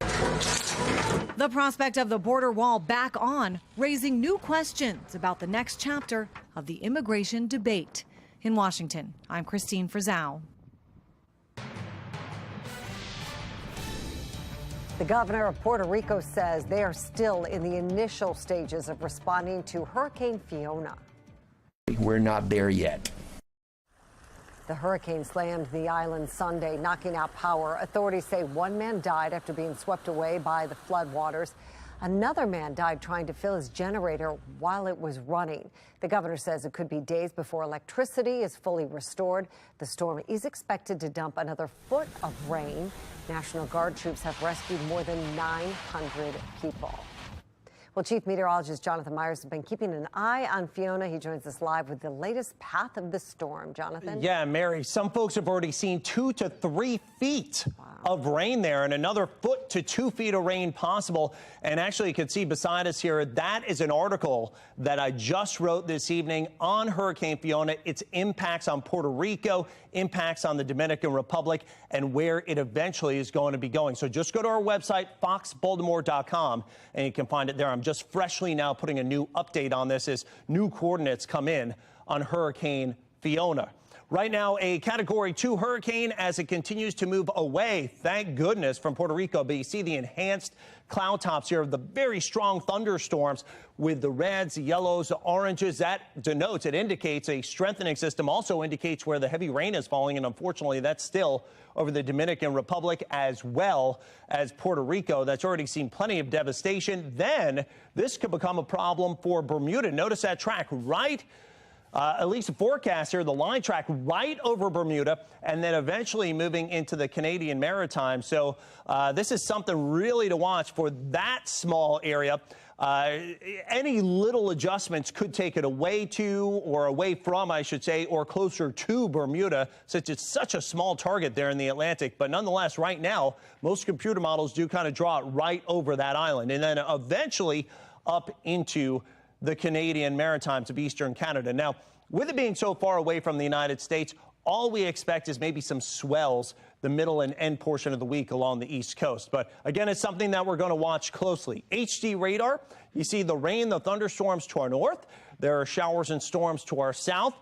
The prospect of the border wall back on, raising new questions about the next chapter of the immigration debate. In Washington, I'm Christine Frizzau. The governor of Puerto Rico says they are still in the initial stages of responding to Hurricane Fiona. We're not there yet. The hurricane slammed the island Sunday, knocking out power. Authorities say one man died after being swept away by the floodwaters. Another man died trying to fill his generator while it was running. The governor says it could be days before electricity is fully restored. The storm is expected to dump another foot of rain. National Guard troops have rescued more than 900 people. Well, Chief Meteorologist Jonathan Myers has been keeping an eye on Fiona. He joins us live with the latest path of the storm. Jonathan? Yeah, Mary, some folks have already seen 2 to 3 feet of rain there and another foot to 2 feet of rain possible. And actually, you can see beside us here, that is an article that I just wrote this evening on Hurricane Fiona, its impacts on Puerto Rico, impacts on the Dominican Republic, and where it eventually is going to be going. So just go to our website, foxbaltimore.com, and you can find it there. I'm just freshly now putting a new update on this as new coordinates come in on Hurricane Fiona. Right now, a Category 2 hurricane as it continues to move away, thank goodness, from Puerto Rico. But you see the enhanced cloud tops here of the very strong thunderstorms with the reds, the yellows, the oranges. That denotes, it indicates a strengthening system, also indicates where the heavy rain is falling. And unfortunately, that's still over the Dominican Republic as well as Puerto Rico. That's already seen plenty of devastation. Then this could become a problem for Bermuda. Notice that track right at least the forecast here, the line track right over Bermuda, and then eventually moving into the Canadian Maritime. So this is something really to watch for that small area. Any little adjustments could take it away to, or away from, I should say, or closer to Bermuda, since it's such a small target there in the Atlantic. But nonetheless, right now, most computer models do kind of draw it right over that island, and then eventually up into the Canadian Maritimes of eastern Canada. Now, with it being so far away from the United States, all we expect is maybe some swells the middle and end portion of the week along the East Coast. But again, it's something that we're going to watch closely. HD radar, you see the rain, the thunderstorms to our north. There are showers and storms to our south.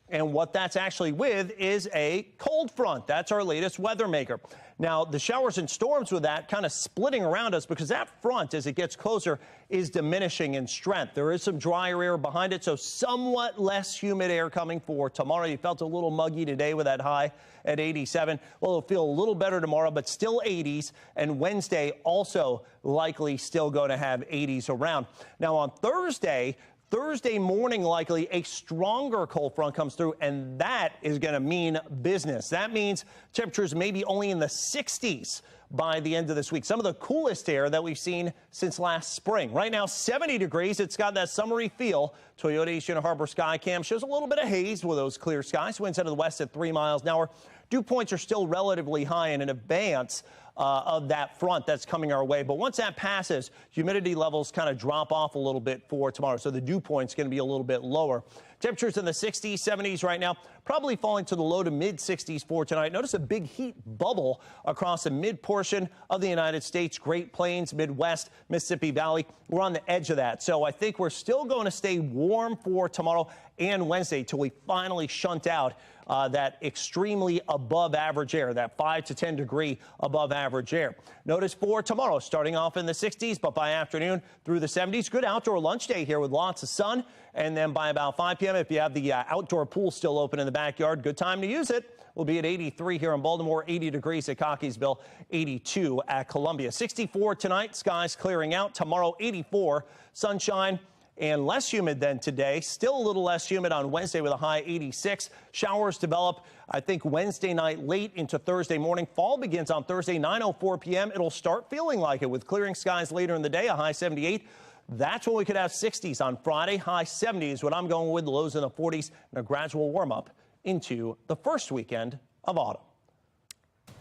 And what that's actually with is a cold front. That's our latest weather maker. Now, the showers and storms with that kind of splitting around us because that front, as it gets closer, is diminishing in strength. There is some drier air behind it, so somewhat less humid air coming for tomorrow. You felt a little muggy today with that high at 87. Well, it'll feel a little better tomorrow, but still 80s. And Wednesday also likely still going to have 80s around. Now, on Thursday, Thursday morning, likely a stronger cold front comes through, and that is going to mean business. That means temperatures maybe only in the 60s by the end of this week. Some of the coolest air that we've seen since last spring. Right now, 70 degrees. It's got that summery feel. Toyota East Unit Harbor Skycam shows a little bit of haze with those clear skies. Winds out of the west at 3 miles an hour. Dew points are still relatively high and in advance of that front that's coming our way. But once that passes, humidity levels kind of drop off a little bit for tomorrow. So the dew point's going to be a little bit lower. Temperatures in the 60s, 70s right now, probably falling to the low to mid 60s for tonight. Notice a big heat bubble across the mid portion of the United States, Great Plains, Midwest, Mississippi Valley. We're on the edge of that. So I think we're still going to stay warm for tomorrow and Wednesday till we finally shunt out that extremely above average air, that 5 to 10 degree above average air. Notice for tomorrow, starting off in the 60s, but by afternoon through the 70s. Good outdoor lunch day here with lots of sun. And then by about 5 p.m., if you have the outdoor pool still open in the backyard, good time to use it. We'll be at 83 here in Baltimore, 80 degrees at Cockeysville, 82 at Columbia. 64 tonight, skies clearing out. Tomorrow, 84, sunshine and less humid than today. Still a little less humid on Wednesday with a high 86. Showers develop, I think, Wednesday night late into Thursday morning. Fall begins on Thursday, 9:04 p.m. It'll start feeling like it with clearing skies later in the day, a high 78. That's when we could have 60s on Friday. High 70s, what I'm going with, lows in the 40s, and a gradual warm up into the first weekend of autumn.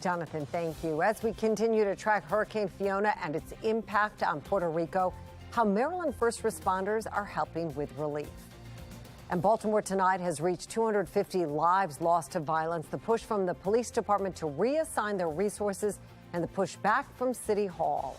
Jonathan, thank you. As we continue to track Hurricane Fiona and its impact on Puerto Rico, how Maryland first responders are helping with relief. And Baltimore tonight has reached 250 lives lost to violence. The push from the police department to reassign their resources and the push back from City Hall.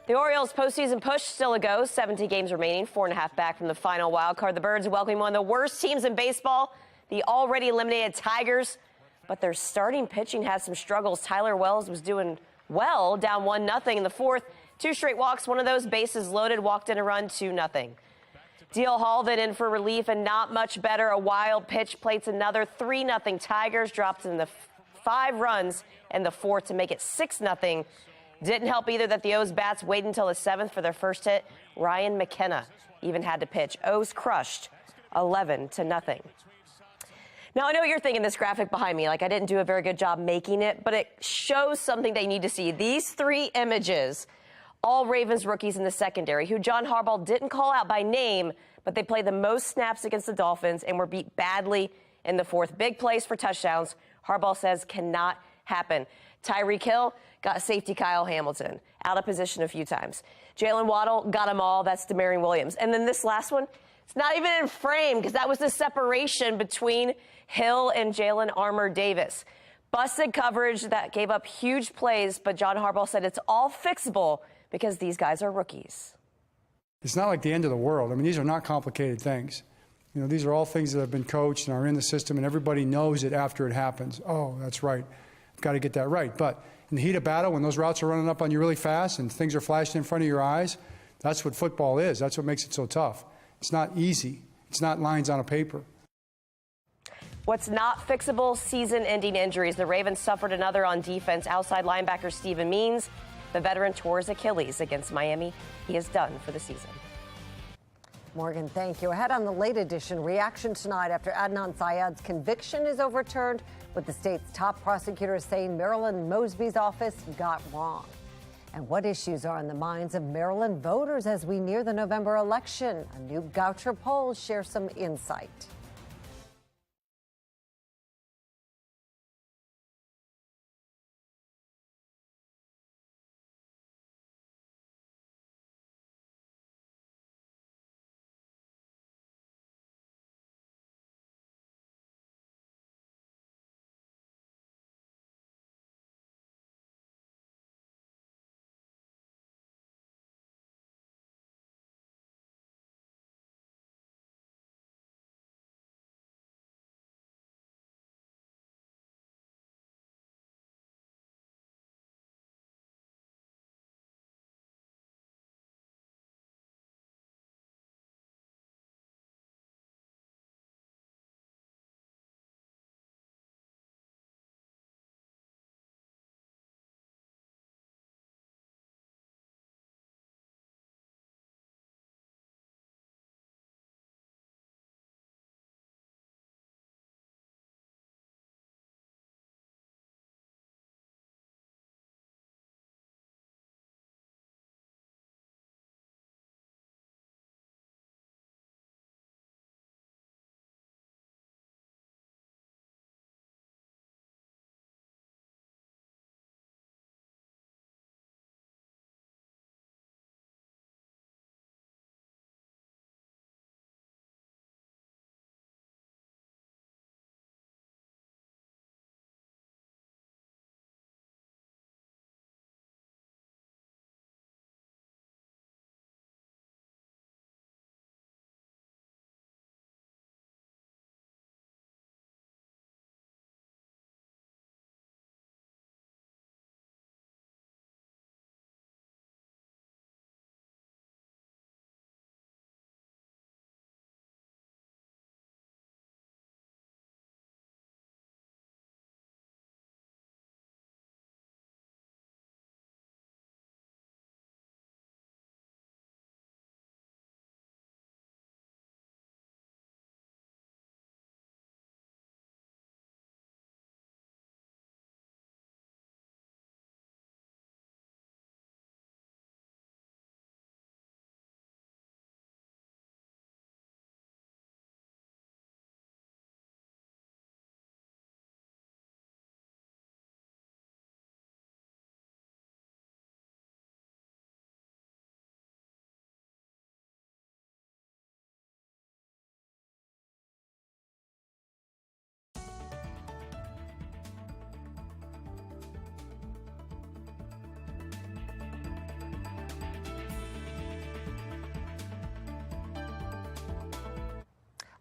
The Orioles' postseason push still a go. 17 games remaining, 4.5 back from the final wild card. The Birds welcome one of the worst teams in baseball, the already eliminated Tigers. But their starting pitching has some struggles. Tyler Wells was doing well, down 1-0 in the fourth. 2 straight walks, one of those bases loaded, walked in a run, 2-0. Deal Hall then in for relief and not much better. A wild pitch plates another 3-0. Tigers dropped in the 5 runs in the fourth to make it 6-0. Didn't help either that the O's bats waited until the 7th for their first hit. Ryan McKenna even had to pitch. O's crushed 11-0. Now, I know what you're thinking, this graphic behind me, like I didn't do a very good job making it, but it shows something they need to see. These 3 images, all Ravens rookies in the secondary, who John Harbaugh didn't call out by name, but they played the most snaps against the Dolphins and were beat badly in the 4th. Big plays for touchdowns, Harbaugh says cannot happen. Tyreek Hill got safety Kyle Hamilton out of position a few times. Jalen Waddle got them all. That's Demarion Williams. And then this last one, it's not even in frame because that was the separation between Hill and Jalen Armour Davis. Busted coverage that gave up huge plays, but John Harbaugh said it's all fixable because these guys are rookies. It's not like the end of the world. I mean, these are not complicated things. You know, these are all things that have been coached and are in the system, and everybody knows it after it happens. Oh, that's right. I've got to get that right. But in the heat of battle, when those routes are running up on you really fast and things are flashing in front of your eyes, that's what football is. That's what makes it so tough. It's not easy. It's not lines on a paper. What's not fixable? Season-ending injuries. The Ravens suffered another on defense. Outside linebacker Steven Means, the veteran, tore his Achilles against Miami. He is done for the season. Morgan, thank you. Ahead on the late edition, reaction tonight after Adnan Syed's conviction is overturned, with the state's top prosecutors saying Marilyn Mosby's office got wrong. And what issues are on the minds of Maryland voters as we near the November election? A new Goucher poll shares some insight.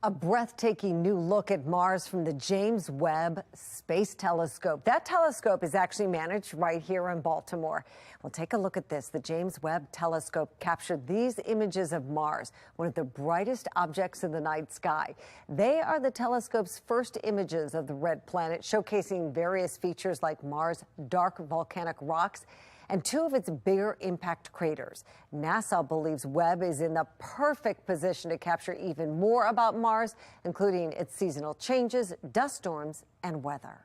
A breathtaking new look at Mars from the James Webb Space Telescope. That telescope is actually managed right here in Baltimore. Well, take a look at this. The James Webb Telescope captured these images of Mars, one of the brightest objects in the night sky. They are the telescope's first images of the red planet, showcasing various features like Mars' dark volcanic rocks and 2 of its bigger impact craters. NASA believes Webb is in the perfect position to capture even more about Mars, including its seasonal changes, dust storms, and weather.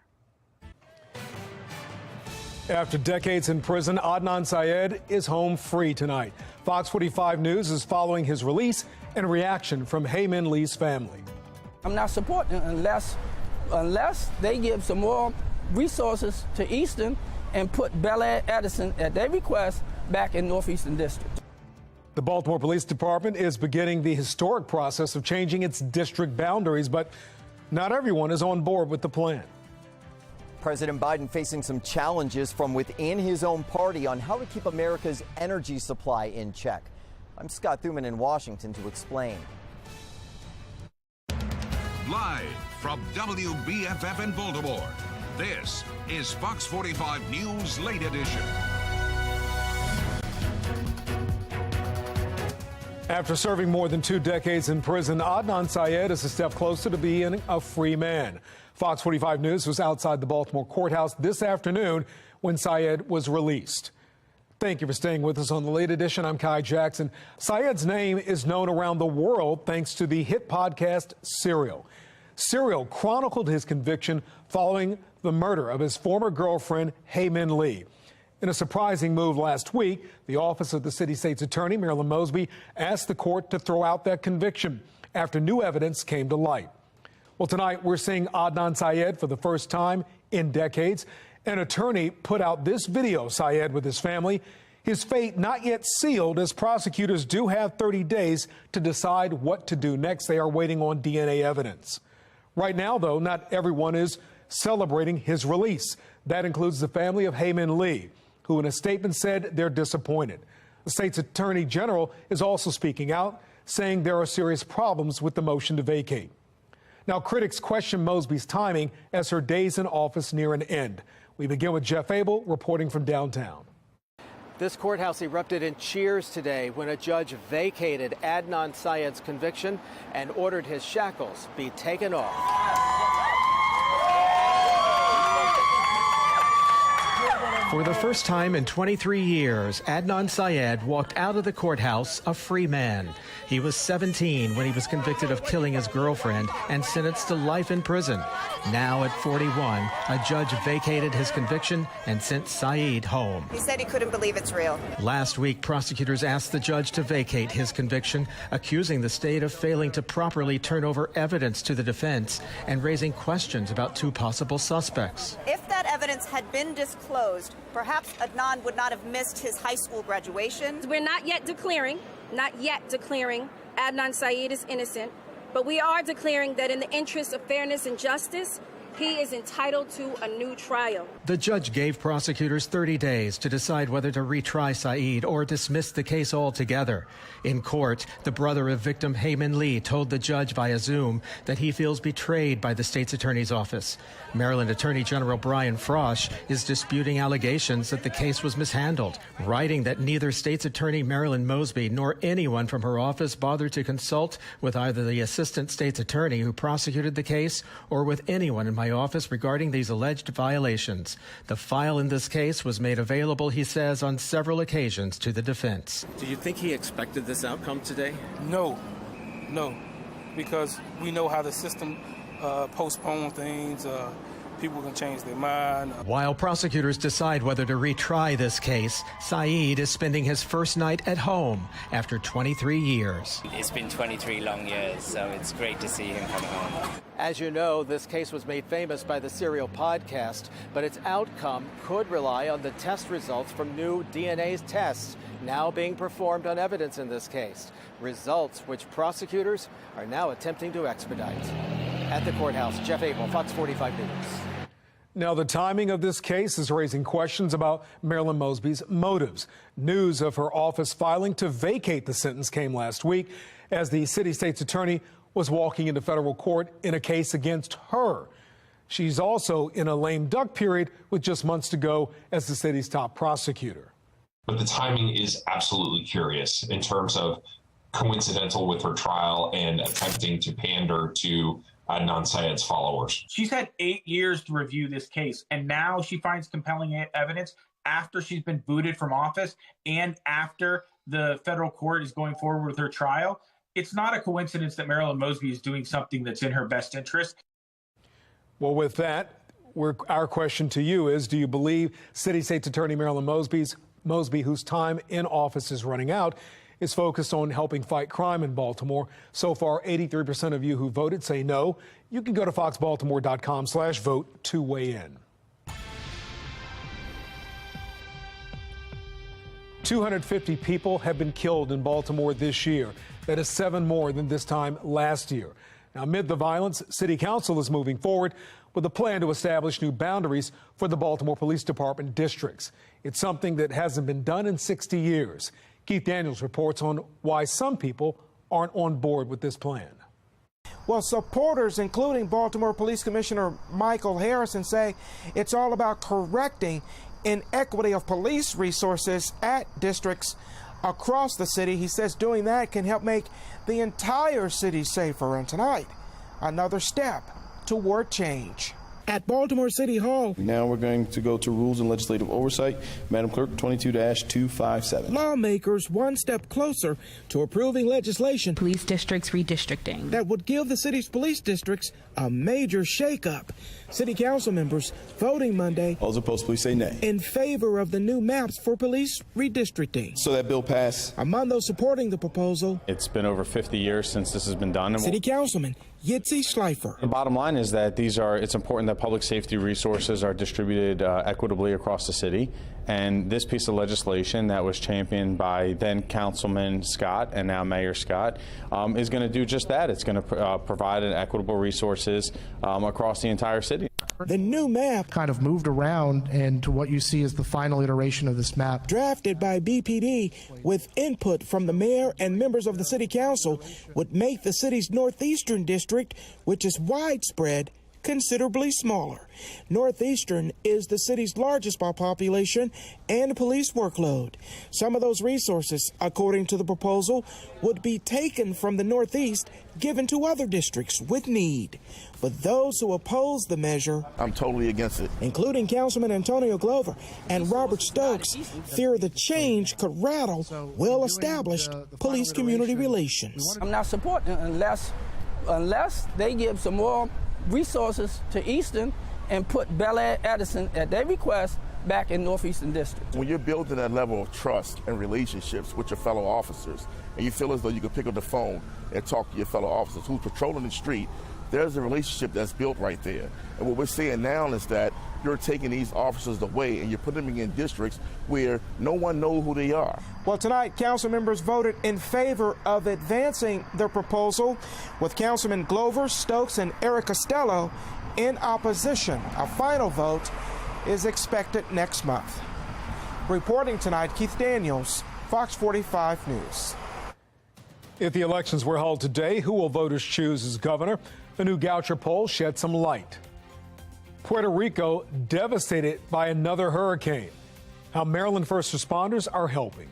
After decades in prison, Adnan Syed is home free tonight. Fox 45 News is following his release and reaction from Hae Min Lee's family. I'm not supporting unless they give some more resources to Eastern and put Bel Air Edison, at their request, back in Northeastern District. The Baltimore Police Department is beginning the historic process of changing its district boundaries, but not everyone is on board with the plan. President Biden facing some challenges from within his own party on how to keep America's energy supply in check. I'm Scott Thuman in Washington to explain. Live from WBFF in Baltimore, this is Fox 45 News Late Edition. After serving more than 2 decades in prison, Adnan Syed is a step closer to being a free man. Fox 45 News was outside the Baltimore courthouse this afternoon when Syed was released. Thank you for staying with us on the Late Edition. I'm Kai Jackson. Syed's name is known around the world thanks to the hit podcast Serial. Serial chronicled his conviction following the murder of his former girlfriend, Hae Min Lee. In a surprising move last week, the office of the city state's attorney, Marilyn Mosby, asked the court to throw out that conviction after new evidence came to light. Well, tonight we're seeing Adnan Syed for the first time in decades. An attorney put out this video of Syed with his family. His fate not yet sealed, as prosecutors do have 30 days to decide what to do next. They are waiting on DNA evidence. Right now, though, not everyone is celebrating his release. That includes the family of Hae Min Lee, who in a statement said they're disappointed. The state's attorney general is also speaking out, saying there are serious problems with the motion to vacate. Now, critics question Mosby's timing as her days in office near an end. We begin with Jeff Abel reporting from downtown. This courthouse erupted in cheers today when a judge vacated Adnan Syed's conviction and ordered his shackles be taken off. For the first time in 23 years, Adnan Syed walked out of the courthouse a free man. He was 17 when he was convicted of killing his girlfriend and sentenced to life in prison. Now at 41, a judge vacated his conviction and sent Syed home. He said he couldn't believe it's real. Last week, prosecutors asked the judge to vacate his conviction, accusing the state of failing to properly turn over evidence to the defense and raising questions about 2 possible suspects. If that evidence had been disclosed, perhaps Adnan would not have missed his high school graduation. We're not yet declaring Adnan Syed is innocent, but we are declaring that in the interest of fairness and justice, he is entitled to a new trial. The judge gave prosecutors 30 days to decide whether to retry Syed or dismiss the case altogether. In court, the brother of victim Hae Min Lee told the judge via Zoom that he feels betrayed by the state's attorney's office. Maryland Attorney General Brian Frosh is disputing allegations that the case was mishandled, writing that neither state's attorney Marilyn Mosby nor anyone from her office bothered to consult with either the assistant state's attorney who prosecuted the case or with anyone in my office regarding these alleged violations. The file in this case was made available, he says, on several occasions to the defense. Do you think he expected this outcome today? No, because we know how the system postpone things. People can change their mind. While prosecutors decide whether to retry this case, Syed is spending his first night at home after 23 years. It's been 23 long years, so it's great to see him come home. As you know, this case was made famous by the Serial podcast, but its outcome could rely on the test results from new DNA tests now being performed on evidence in this case, results which prosecutors are now attempting to expedite. At the courthouse, Jeff Abel, Fox 45 News. Now, the timing of this case is raising questions about Marilyn Mosby's motives. News of her office filing to vacate the sentence came last week as the city state's attorney was walking into federal court in a case against her. She's also in a lame duck period with just months to go as the city's top prosecutor. But the timing is absolutely curious in terms of coincidental with her trial and attempting to pander to Adnan Syed's followers. She's had 8 years to review this case, and now she finds compelling evidence after she's been booted from office and after the federal court is going forward with her trial, it's not a coincidence that Marilyn Mosby is doing something that's in her best interest. Well, with that, our question to you is, do you believe City State's Attorney Marilyn Mosby, whose time in office is running out, is focused on helping fight crime in Baltimore? So far, 83% of you who voted say no. You can go to foxbaltimore.com/vote to weigh in. 250 people have been killed in Baltimore this year. That is 7 more than this time last year. Now, amid the violence, City Council is moving forward with a plan to establish new boundaries for the Baltimore Police Department districts. It's something that hasn't been done in 60 years. Keith Daniels reports on why some people aren't on board with this plan. Well, supporters, including Baltimore Police Commissioner Michael Harrison, say it's all about correcting inequity of police resources at districts across the city. He says doing that can help make the entire city safer. And tonight, another step toward change. At Baltimore City Hall. Now we're going to go to Rules and Legislative Oversight. Madam Clerk, 22-257. Lawmakers one step closer to approving legislation. Police districts redistricting. That would give the city's police districts a major shakeup. City council members voting Monday. All those opposed, please say nay. In favor of the new maps for police redistricting. So that bill passed. Among those supporting the proposal. It's been over 50 years since this has been done. City Councilman Yitzi Schleifer. The bottom line is that it's important that public safety resources are distributed equitably across the city. And this piece of legislation that was championed by then Councilman Scott and now Mayor Scott is going to do just that. It's going to provide an equitable resources across the entire city. The new map kind of moved around, and what you see is the final iteration of this map. Drafted by BPD with input from the mayor and members of the city council would make the city's northeastern district, which is widespread, considerably smaller. Northeastern is the city's largest by population and police workload. Some of those resources, according to the proposal, would be taken from the Northeast, given to other districts with need. But those who oppose the measure, I'm totally against it, including Councilman Antonio Glover and Robert Stokes, fear the change could rattle well-established police community relations. I'm not supporting it unless they give some more resources to Eastern and put Bel Air Edison at their request back in Northeastern District. When you're building that level of trust and relationships with your fellow officers, and you feel as though you can pick up the phone and talk to your fellow officers who's patrolling the street, there's a relationship that's built right there. And what we're saying now is that you're taking these officers away and you're putting them in districts where no one knows who they are. Well, tonight, council members voted in favor of advancing the proposal, with Councilman Glover, Stokes, and Eric Costello in opposition. A final vote is expected next month. Reporting tonight, Keith Daniels, Fox 45 News. If the elections were held today, who will voters choose as governor? The new Goucher poll shed some light. Puerto Rico devastated by another hurricane. How Maryland first responders are helping.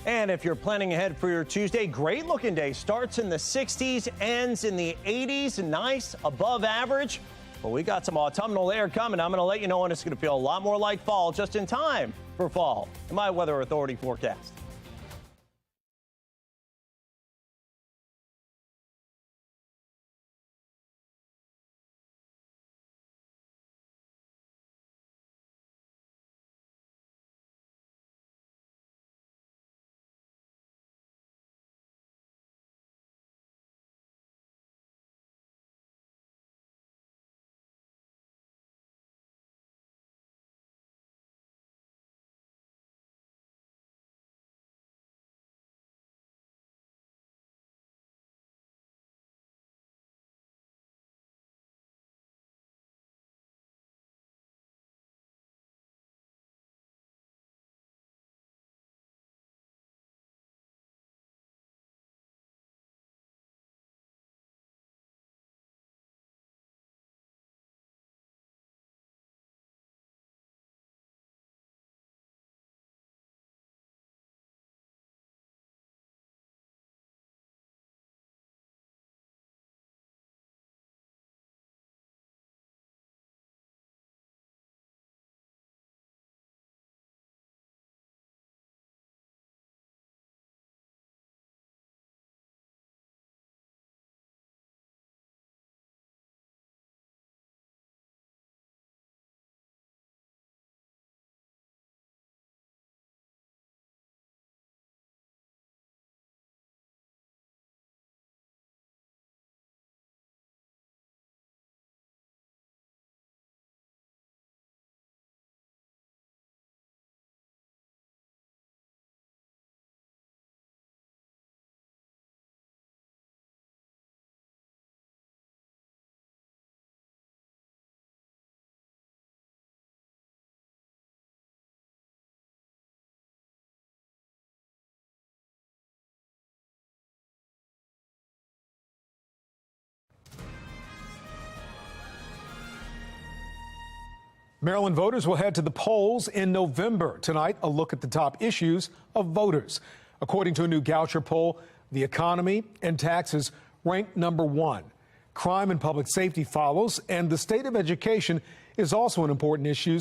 And if you're planning ahead for your Tuesday, great looking day. Starts in the 60s, ends in the 80s. Nice, above average. But we got some autumnal air coming. I'm going to let you know when it's going to feel a lot more like fall, just in time for fall. In my Weather Authority forecast. Maryland voters will head to the polls in November. Tonight, a look at the top issues of voters. According to a new Goucher poll, the economy and taxes rank #1. Crime and public safety follows, and the state of education is also an important issue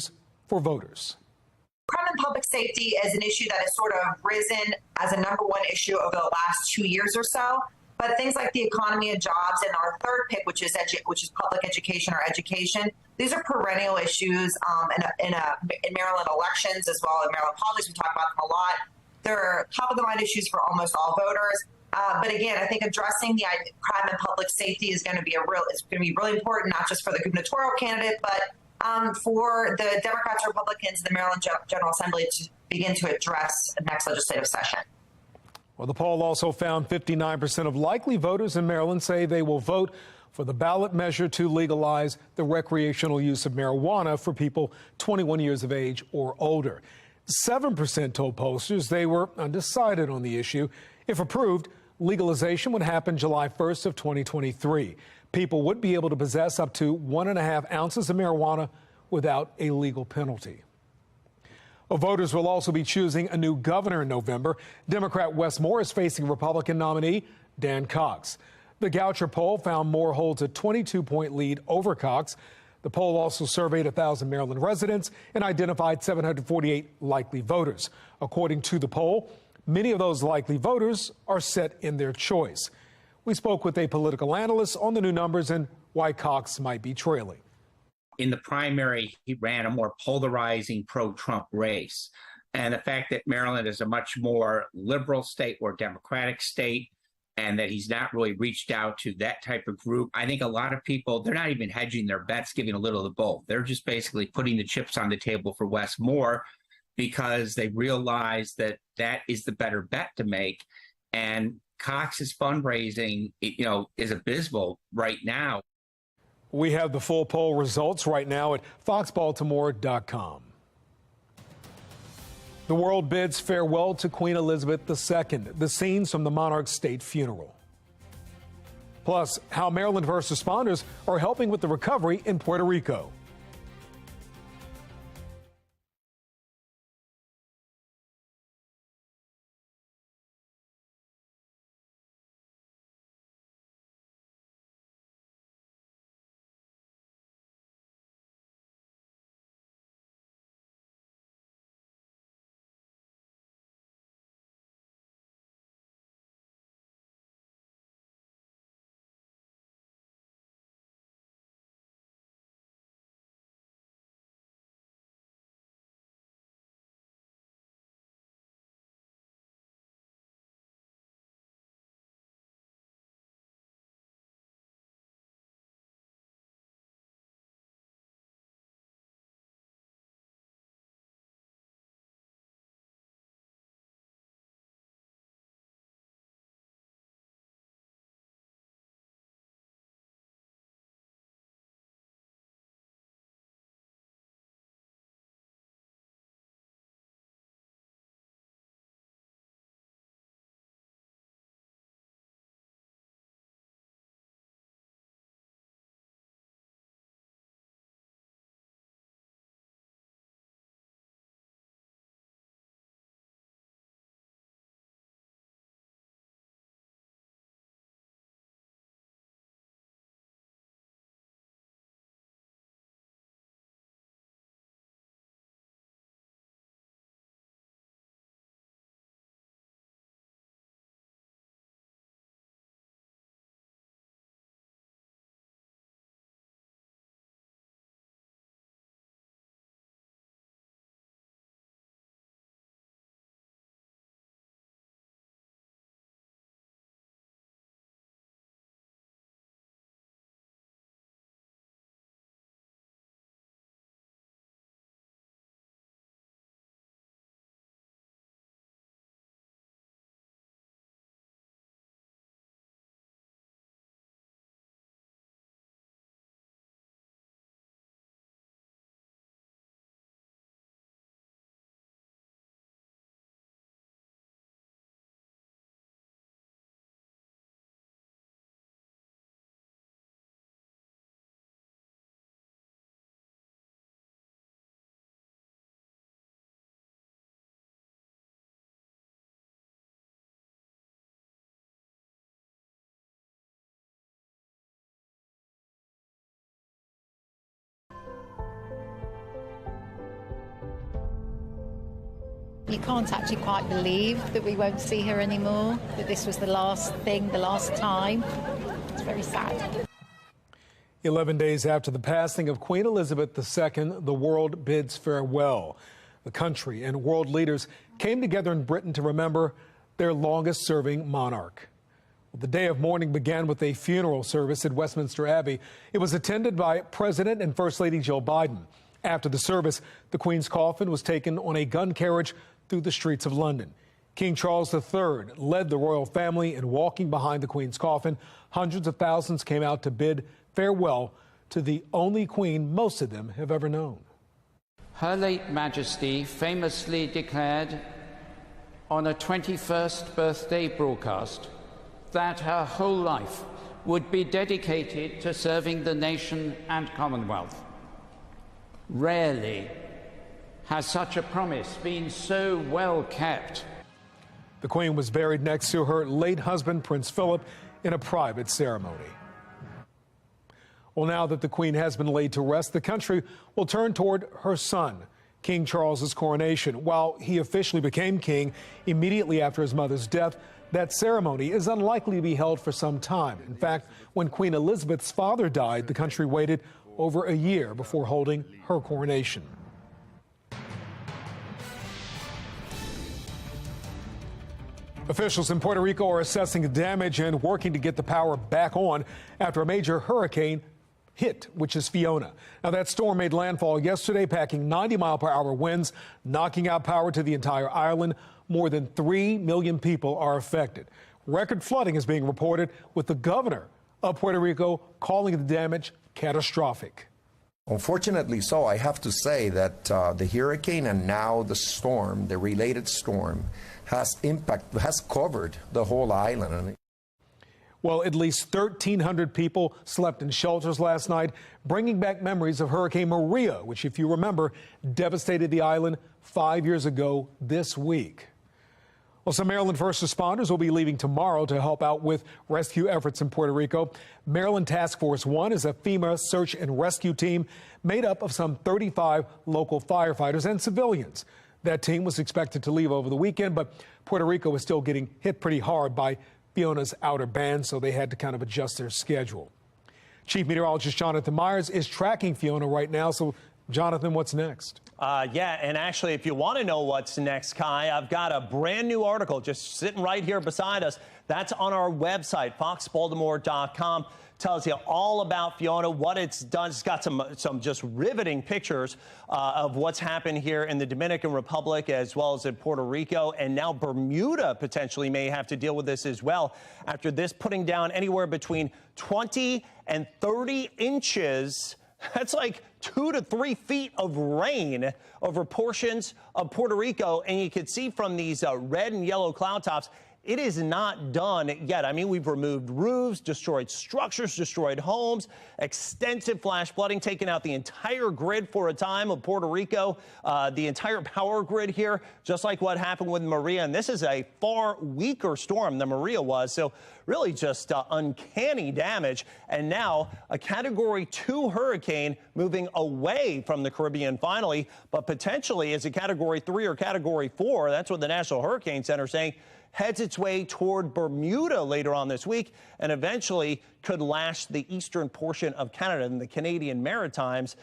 for voters. Crime and public safety is an issue that has sort of risen as a #1 issue over the last 2 years or so. But things like the economy and jobs and our third pick, which is public education or education, these are perennial issues in Maryland elections as well as Maryland politics. We talk about them a lot. They're top of the mind issues for almost all voters. But again, I think addressing the crime and public safety is going to be really important, not just for the gubernatorial candidate, but for the Democrats, Republicans, the Maryland General Assembly to begin to address the next legislative session. Well, the poll also found 59% of likely voters in Maryland say they will vote for the ballot measure to legalize the recreational use of marijuana for people 21 years of age or older. 7% told pollsters they were undecided on the issue. If approved, legalization would happen July 1st of 2023. People would be able to possess up to 1.5 ounces of marijuana without a legal penalty. Well, voters will also be choosing a new governor in November. Democrat Wes Moore is facing Republican nominee Dan Cox. The Goucher poll found Moore holds a 22-point lead over Cox. The poll also surveyed 1,000 Maryland residents and identified 748 likely voters. According to the poll, many of those likely voters are set in their choice. We spoke with a political analyst on the new numbers and why Cox might be trailing. In the primary, he ran a more polarizing pro-Trump race. And the fact that Maryland is a much more liberal state or Democratic state, and that he's not really reached out to that type of group, I think a lot of people, they're not even hedging their bets, giving a little of both. They're just basically putting the chips on the table for Wes Moore because they realize that that is the better bet to make. And Cox's fundraising, is abysmal right now. We have the full poll results right now at foxbaltimore.com. The world bids farewell to Queen Elizabeth II, the scenes from the monarch's state funeral. Plus, how Maryland first responders are helping with the recovery in Puerto Rico. You can't actually quite believe that we won't see her anymore, that this was the last thing, the last time. It's very sad. 11 days after the passing of Queen Elizabeth II, the world bids farewell. The country and world leaders came together in Britain to remember their longest-serving monarch. The day of mourning began with a funeral service at Westminster Abbey. It was attended by President and First Lady Jill Biden. After the service, the Queen's coffin was taken on a gun carriage through the streets of London. King Charles III led the royal family in walking behind the Queen's coffin. Hundreds of thousands came out to bid farewell to the only Queen most of them have ever known. Her late Majesty famously declared on a 21st birthday broadcast that her whole life would be dedicated to serving the nation and Commonwealth. Rarely has such a promise been so well kept. The Queen was buried next to her late husband, Prince Philip, in a private ceremony. Well, now that the Queen has been laid to rest, the country will turn toward her son, King Charles's coronation. While he officially became king immediately after his mother's death, that ceremony is unlikely to be held for some time. In fact, when Queen Elizabeth's father died, the country waited over a year before holding her coronation. Officials in Puerto Rico are assessing the damage and working to get the power back on after a major hurricane hit, which is Fiona. Now, that storm made landfall yesterday, packing 90-mile-per-hour winds, knocking out power to the entire island. More than 3 million people are affected. Record flooding is being reported, with the governor of Puerto Rico calling the damage catastrophic. Unfortunately so, I have to say that the hurricane and now the storm, the related storm, has covered the whole island. Well, at least 1,300 people slept in shelters last night, bringing back memories of Hurricane Maria, which, if you remember, devastated the island 5 years ago this week. Well, some Maryland first responders will be leaving tomorrow to help out with rescue efforts in Puerto Rico. Maryland Task Force 1 is a FEMA search and rescue team made up of some 35 local firefighters and civilians. That team was expected to leave over the weekend, but Puerto Rico is still getting hit pretty hard by Fiona's outer band, so they had to kind of adjust their schedule. Chief Meteorologist Jonathan Myers is tracking Fiona right now. So, Jonathan, what's next? Yeah, and actually, if you want to know what's next, Kai, I've got a brand new article just sitting right here beside us. That's on our website, foxbaltimore.com. Tells you all about Fiona, what it's done. It's got some just riveting pictures of what's happened here in the Dominican Republic as well as in Puerto Rico. And now Bermuda potentially may have to deal with this as well after this putting down anywhere between 20 and 30 inches. That's like 2 to 3 feet of rain over portions of Puerto Rico. And you can see from these red and yellow cloud tops, it is not done yet. I mean, we've removed roofs, destroyed structures, destroyed homes, extensive flash flooding, taken out the entire grid for a time of Puerto Rico, the entire power grid here, just like what happened with Maria. And this is a far weaker storm than Maria was. So really just uncanny damage. And now a Category 2 hurricane moving away from the Caribbean finally, but potentially as a Category 3 or Category 4. That's what the National Hurricane Center is saying. Heads its way toward Bermuda later on this week and eventually could lash the eastern portion of Canada and the Canadian Maritimes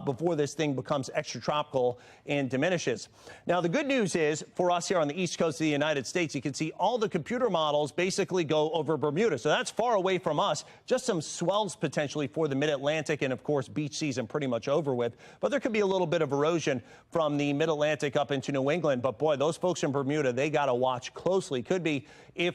before this thing becomes extratropical and diminishes. Now, the good news is for us here on the east coast of the United States, you can see all the computer models basically go over Bermuda. So that's far away from us. Just some swells potentially for the mid-Atlantic and, of course, beach season pretty much over with. But there could be a little bit of erosion from the mid-Atlantic up into New England. But, boy, those folks in Bermuda, they got to watch closely. Could be, if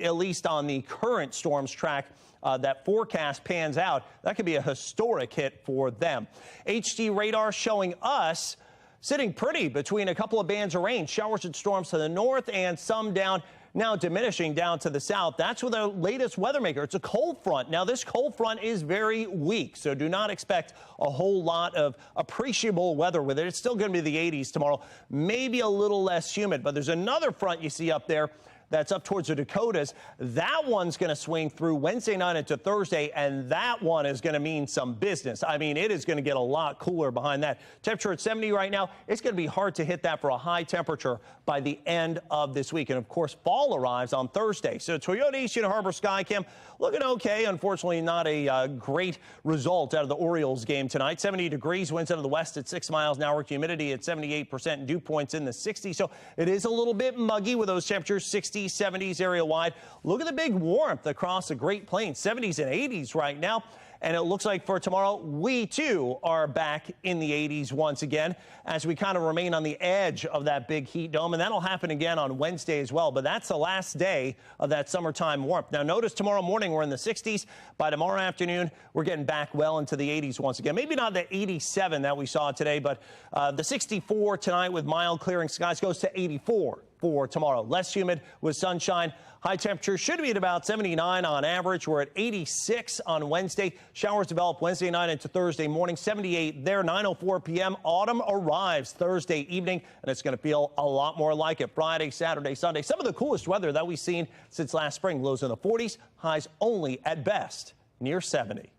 at least on the current storms track, that forecast pans out, that could be a historic hit for them. HD radar showing us sitting pretty between a couple of bands of rain, showers and storms to the north and some down, now diminishing down to the south. That's with our latest weather maker. It's a cold front. Now, this cold front is very weak, so do not expect a whole lot of appreciable weather with it. It's still going to be the 80s tomorrow, maybe a little less humid, but there's another front you see up there that's up towards the Dakotas. That one's going to swing through Wednesday night into Thursday, and that one is going to mean some business. I mean, it is going to get a lot cooler behind that. Temperature at 70 right now. It's going to be hard to hit that for a high temperature by the end of this week. And, of course, fall arrives on Thursday. So Toyota Eastern Harbor Skycam looking okay. Unfortunately, not a great result out of the Orioles game tonight. 70 degrees, winds out of the west at 6 miles an hour, humidity at 78%, dew points in the 60s. So it is a little bit muggy with those temperatures, 60s, 70s area wide. Look at the big warmth across the Great Plains, 70s and 80s right now. And it looks like for tomorrow, we too are back in the 80s once again as we kind of remain on the edge of that big heat dome. And that'll happen again on Wednesday as well. But that's the last day of that summertime warmth. Now, notice tomorrow morning we're in the 60s. By tomorrow afternoon, we're getting back well into the 80s once again. Maybe not the 87 that we saw today, but the 64 tonight with mild clearing skies goes to 84 for tomorrow. Less humid with sunshine. High temperature should be at about 79 on average. We're at 86 on Wednesday. Showers develop Wednesday night into Thursday morning. 78 there. 9:04 p.m. Autumn arrives Thursday evening, and it's going to feel a lot more like it Friday, Saturday, Sunday. Some of the coolest weather that we've seen since last spring. Lows in the 40s, highs only at best near 70.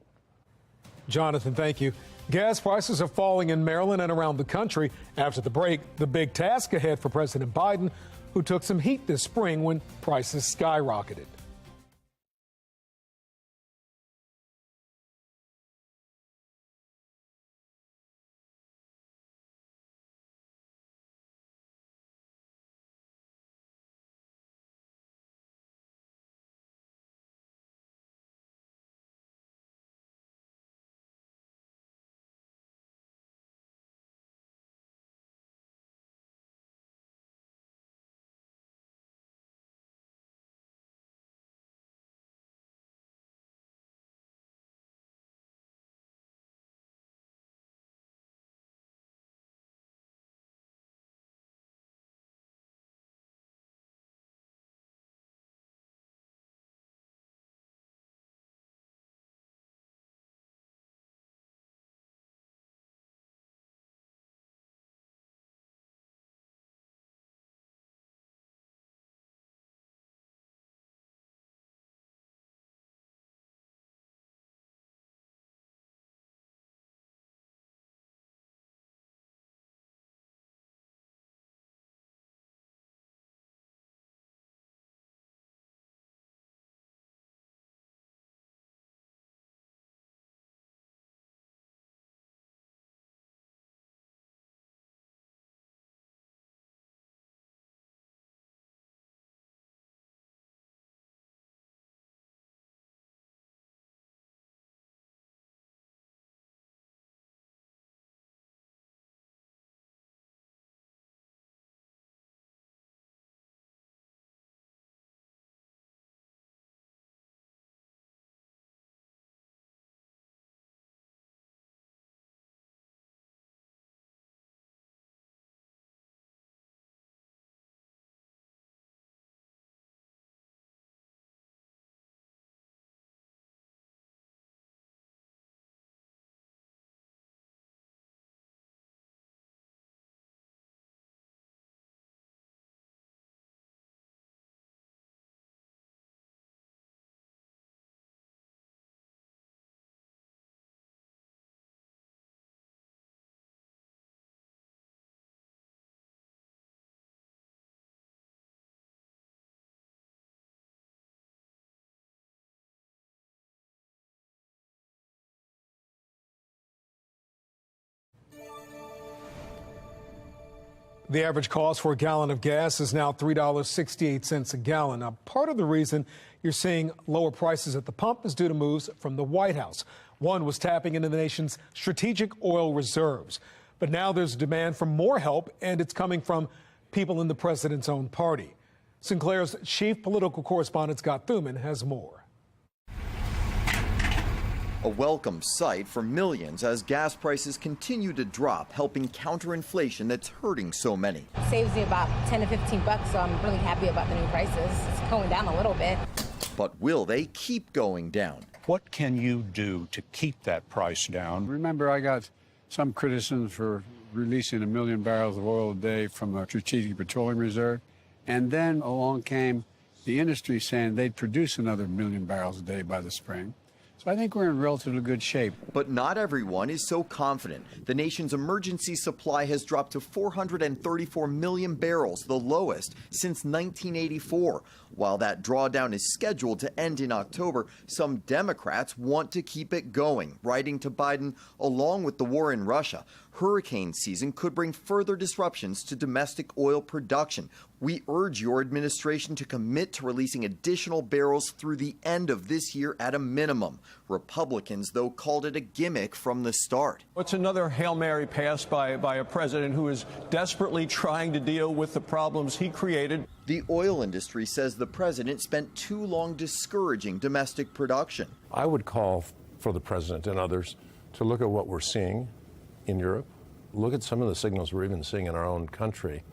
Jonathan, thank you. Gas prices are falling in Maryland and around the country. After the break, the big task ahead for President Biden, who took some heat this spring when prices skyrocketed. The average cost for a gallon of gas is now $3.68 a gallon. Now, part of the reason you're seeing lower prices at the pump is due to moves from the White House. One was tapping into the nation's strategic oil reserves. But now there's demand for more help, and it's coming from people in the president's own party. Sinclair's chief political correspondent, Scott Thuman, has more. A welcome sight for millions as gas prices continue to drop, helping counter inflation that's hurting so many. Saves me about 10 to 15 bucks, so I'm really happy about the new prices. It's going down a little bit. But will they keep going down? What can you do to keep that price down? Remember, I got some criticism for releasing 1 million barrels of oil a day from a strategic petroleum reserve. And then along came the industry saying they'd produce another 1 million barrels a day by the spring. So I think we're in relatively good shape. But not everyone is so confident. The nation's emergency supply has dropped to 434 million barrels, the lowest since 1984. While that drawdown is scheduled to end in October, some Democrats want to keep it going, writing to Biden, along with the war in Russia, hurricane season could bring further disruptions to domestic oil production. We urge your administration to commit to releasing additional barrels through the end of this year at a minimum. Republicans, though, called it a gimmick from the start. It's another Hail Mary pass by a president who is desperately trying to deal with the problems he created. The oil industry says the president spent too long discouraging domestic production. I would call for the president and others to look at what we're seeing in Europe, look at some of the signals we're even seeing in our own country,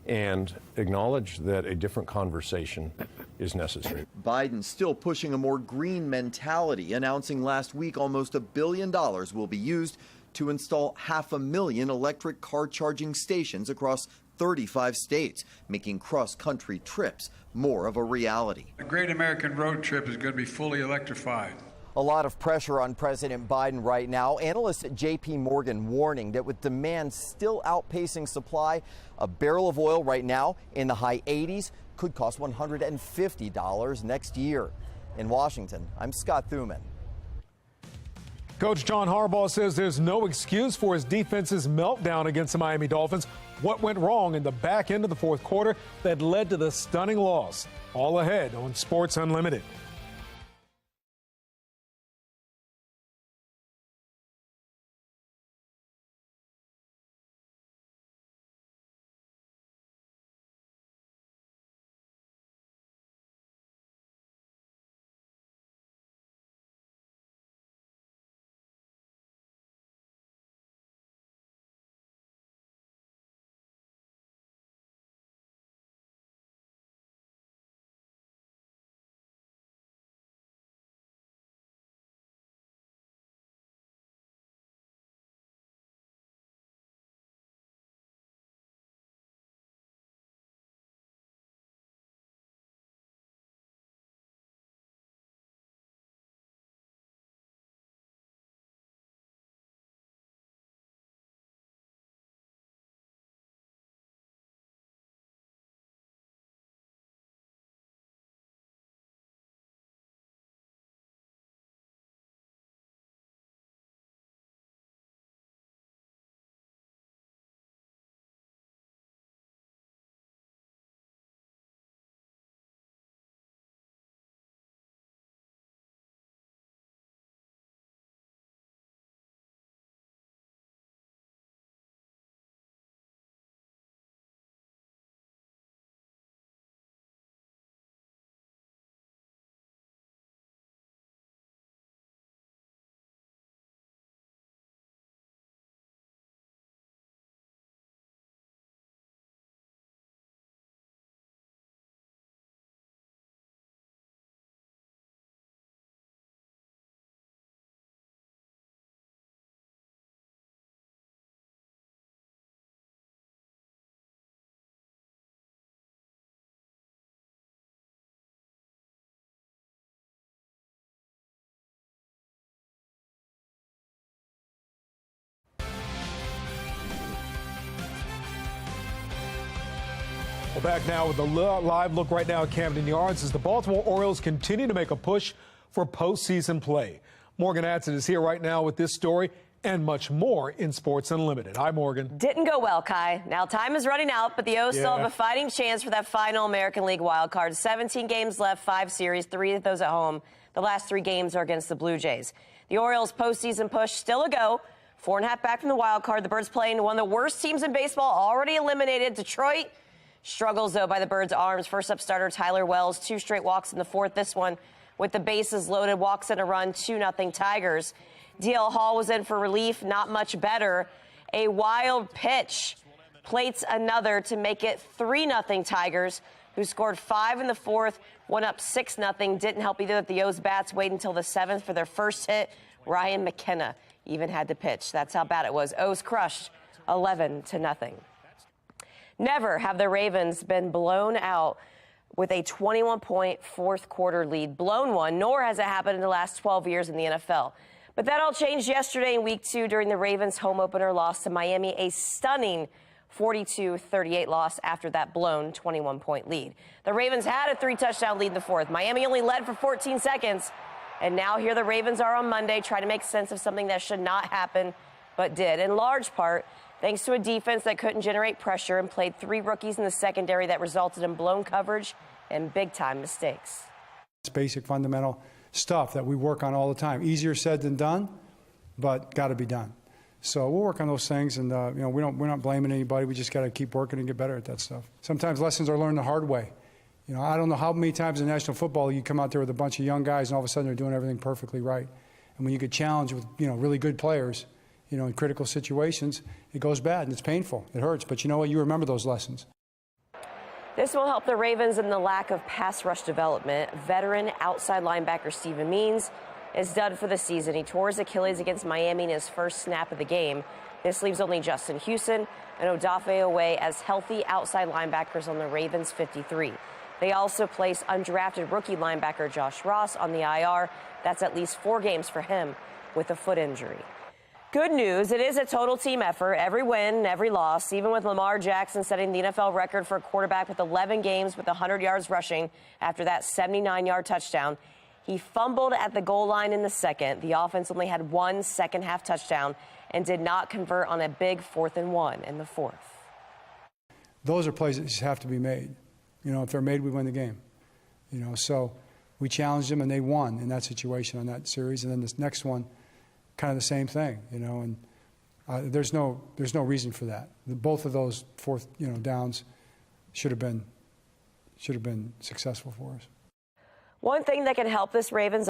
and acknowledge that a different conversation is necessary. Biden still pushing a more green mentality, announcing last week almost $1 billion will be used to install 500,000 electric car charging stations across 35 states, making cross-country trips more of a reality. The great American road trip is going to be fully electrified. A lot of pressure on President Biden right now. Analysts at J.P. Morgan warning that with demand still outpacing supply, a barrel of oil right now in the high 80s could cost $150 next year. In Washington, I'm Scott Thuman. Coach John Harbaugh says there's no excuse for his defense's meltdown against the Miami Dolphins. What went wrong in the back end of the fourth quarter that led to the stunning loss? All ahead on Sports Unlimited. We're back now with a live look right now at Camden Yards as the Baltimore Orioles continue to make a push for postseason play. Morgan Adson is here right now with this story and much more in Sports Unlimited. Hi, Morgan. Didn't go well, Kai. Now time is running out, but the O's still have a fighting chance for that final American League wild card. 17 games left, 5 series, 3 of those at home. The last 3 games are against the Blue Jays. The Orioles' postseason push still a go. 4.5 back from the wild card. The Birds playing one of the worst teams in baseball, already eliminated. Detroit struggles, though, by the Birds' arms. First up starter Tyler Wells, 2 straight walks in the fourth. This one with the bases loaded, walks in a run, 2-0 Tigers. DL Hall was in for relief, not much better. A wild pitch plates another to make it 3-0 Tigers, who scored 5 in the fourth, went up 6-0. Didn't help either that the O's bats wait until the 7th for their first hit. Ryan McKenna even had to pitch. That's how bad it was. O's crushed 11-0. Never have the Ravens been blown out with a 21-point fourth quarter lead blown one, nor has it happened in the last 12 years in the NFL. But that all changed yesterday in week 2 during the Ravens' home opener loss to Miami, a stunning 42-38 loss after that blown 21-point lead. The Ravens had a 3-touchdown lead in the fourth. Miami only led for 14 seconds. And now here the Ravens are on Monday trying to make sense of something that should not happen, but did, in large part thanks to a defense that couldn't generate pressure and played 3 rookies in the secondary that resulted in blown coverage and big-time mistakes. It's basic fundamental stuff that we work on all the time. Easier said than done, but got to be done. So we'll work on those things, and we're not blaming anybody. We just got to keep working and get better at that stuff. Sometimes lessons are learned the hard way. I don't know how many times in national football you come out there with a bunch of young guys and all of a sudden they're doing everything perfectly right. And when you get challenged with really good players, in critical situations, it goes bad and it's painful. It hurts, but you know what? You remember those lessons. This will help the Ravens in the lack of pass rush development. Veteran outside linebacker Steven Means is done for the season. He tore his Achilles against Miami in his first snap of the game. This leaves only Justin Houston and Odafe Away as healthy outside linebackers on the Ravens 53. They also place undrafted rookie linebacker Josh Ross on the IR. That's at least 4 games for him with a foot injury. Good news, it is a total team effort. Every win, every loss, even with Lamar Jackson setting the NFL record for a quarterback with 11 games with 100 yards rushing after that 79-yard touchdown. He fumbled at the goal line in the second. The offense only had 1 second-half touchdown and did not convert on a big 4th and 1 in the fourth. Those are plays that just have to be made. If they're made, we win the game. So we challenged them and they won in that situation on that series. And then this next one, kind of the same thing, and there's no reason for that. Both of those fourth, downs should have been successful for us. One thing that can help this Ravens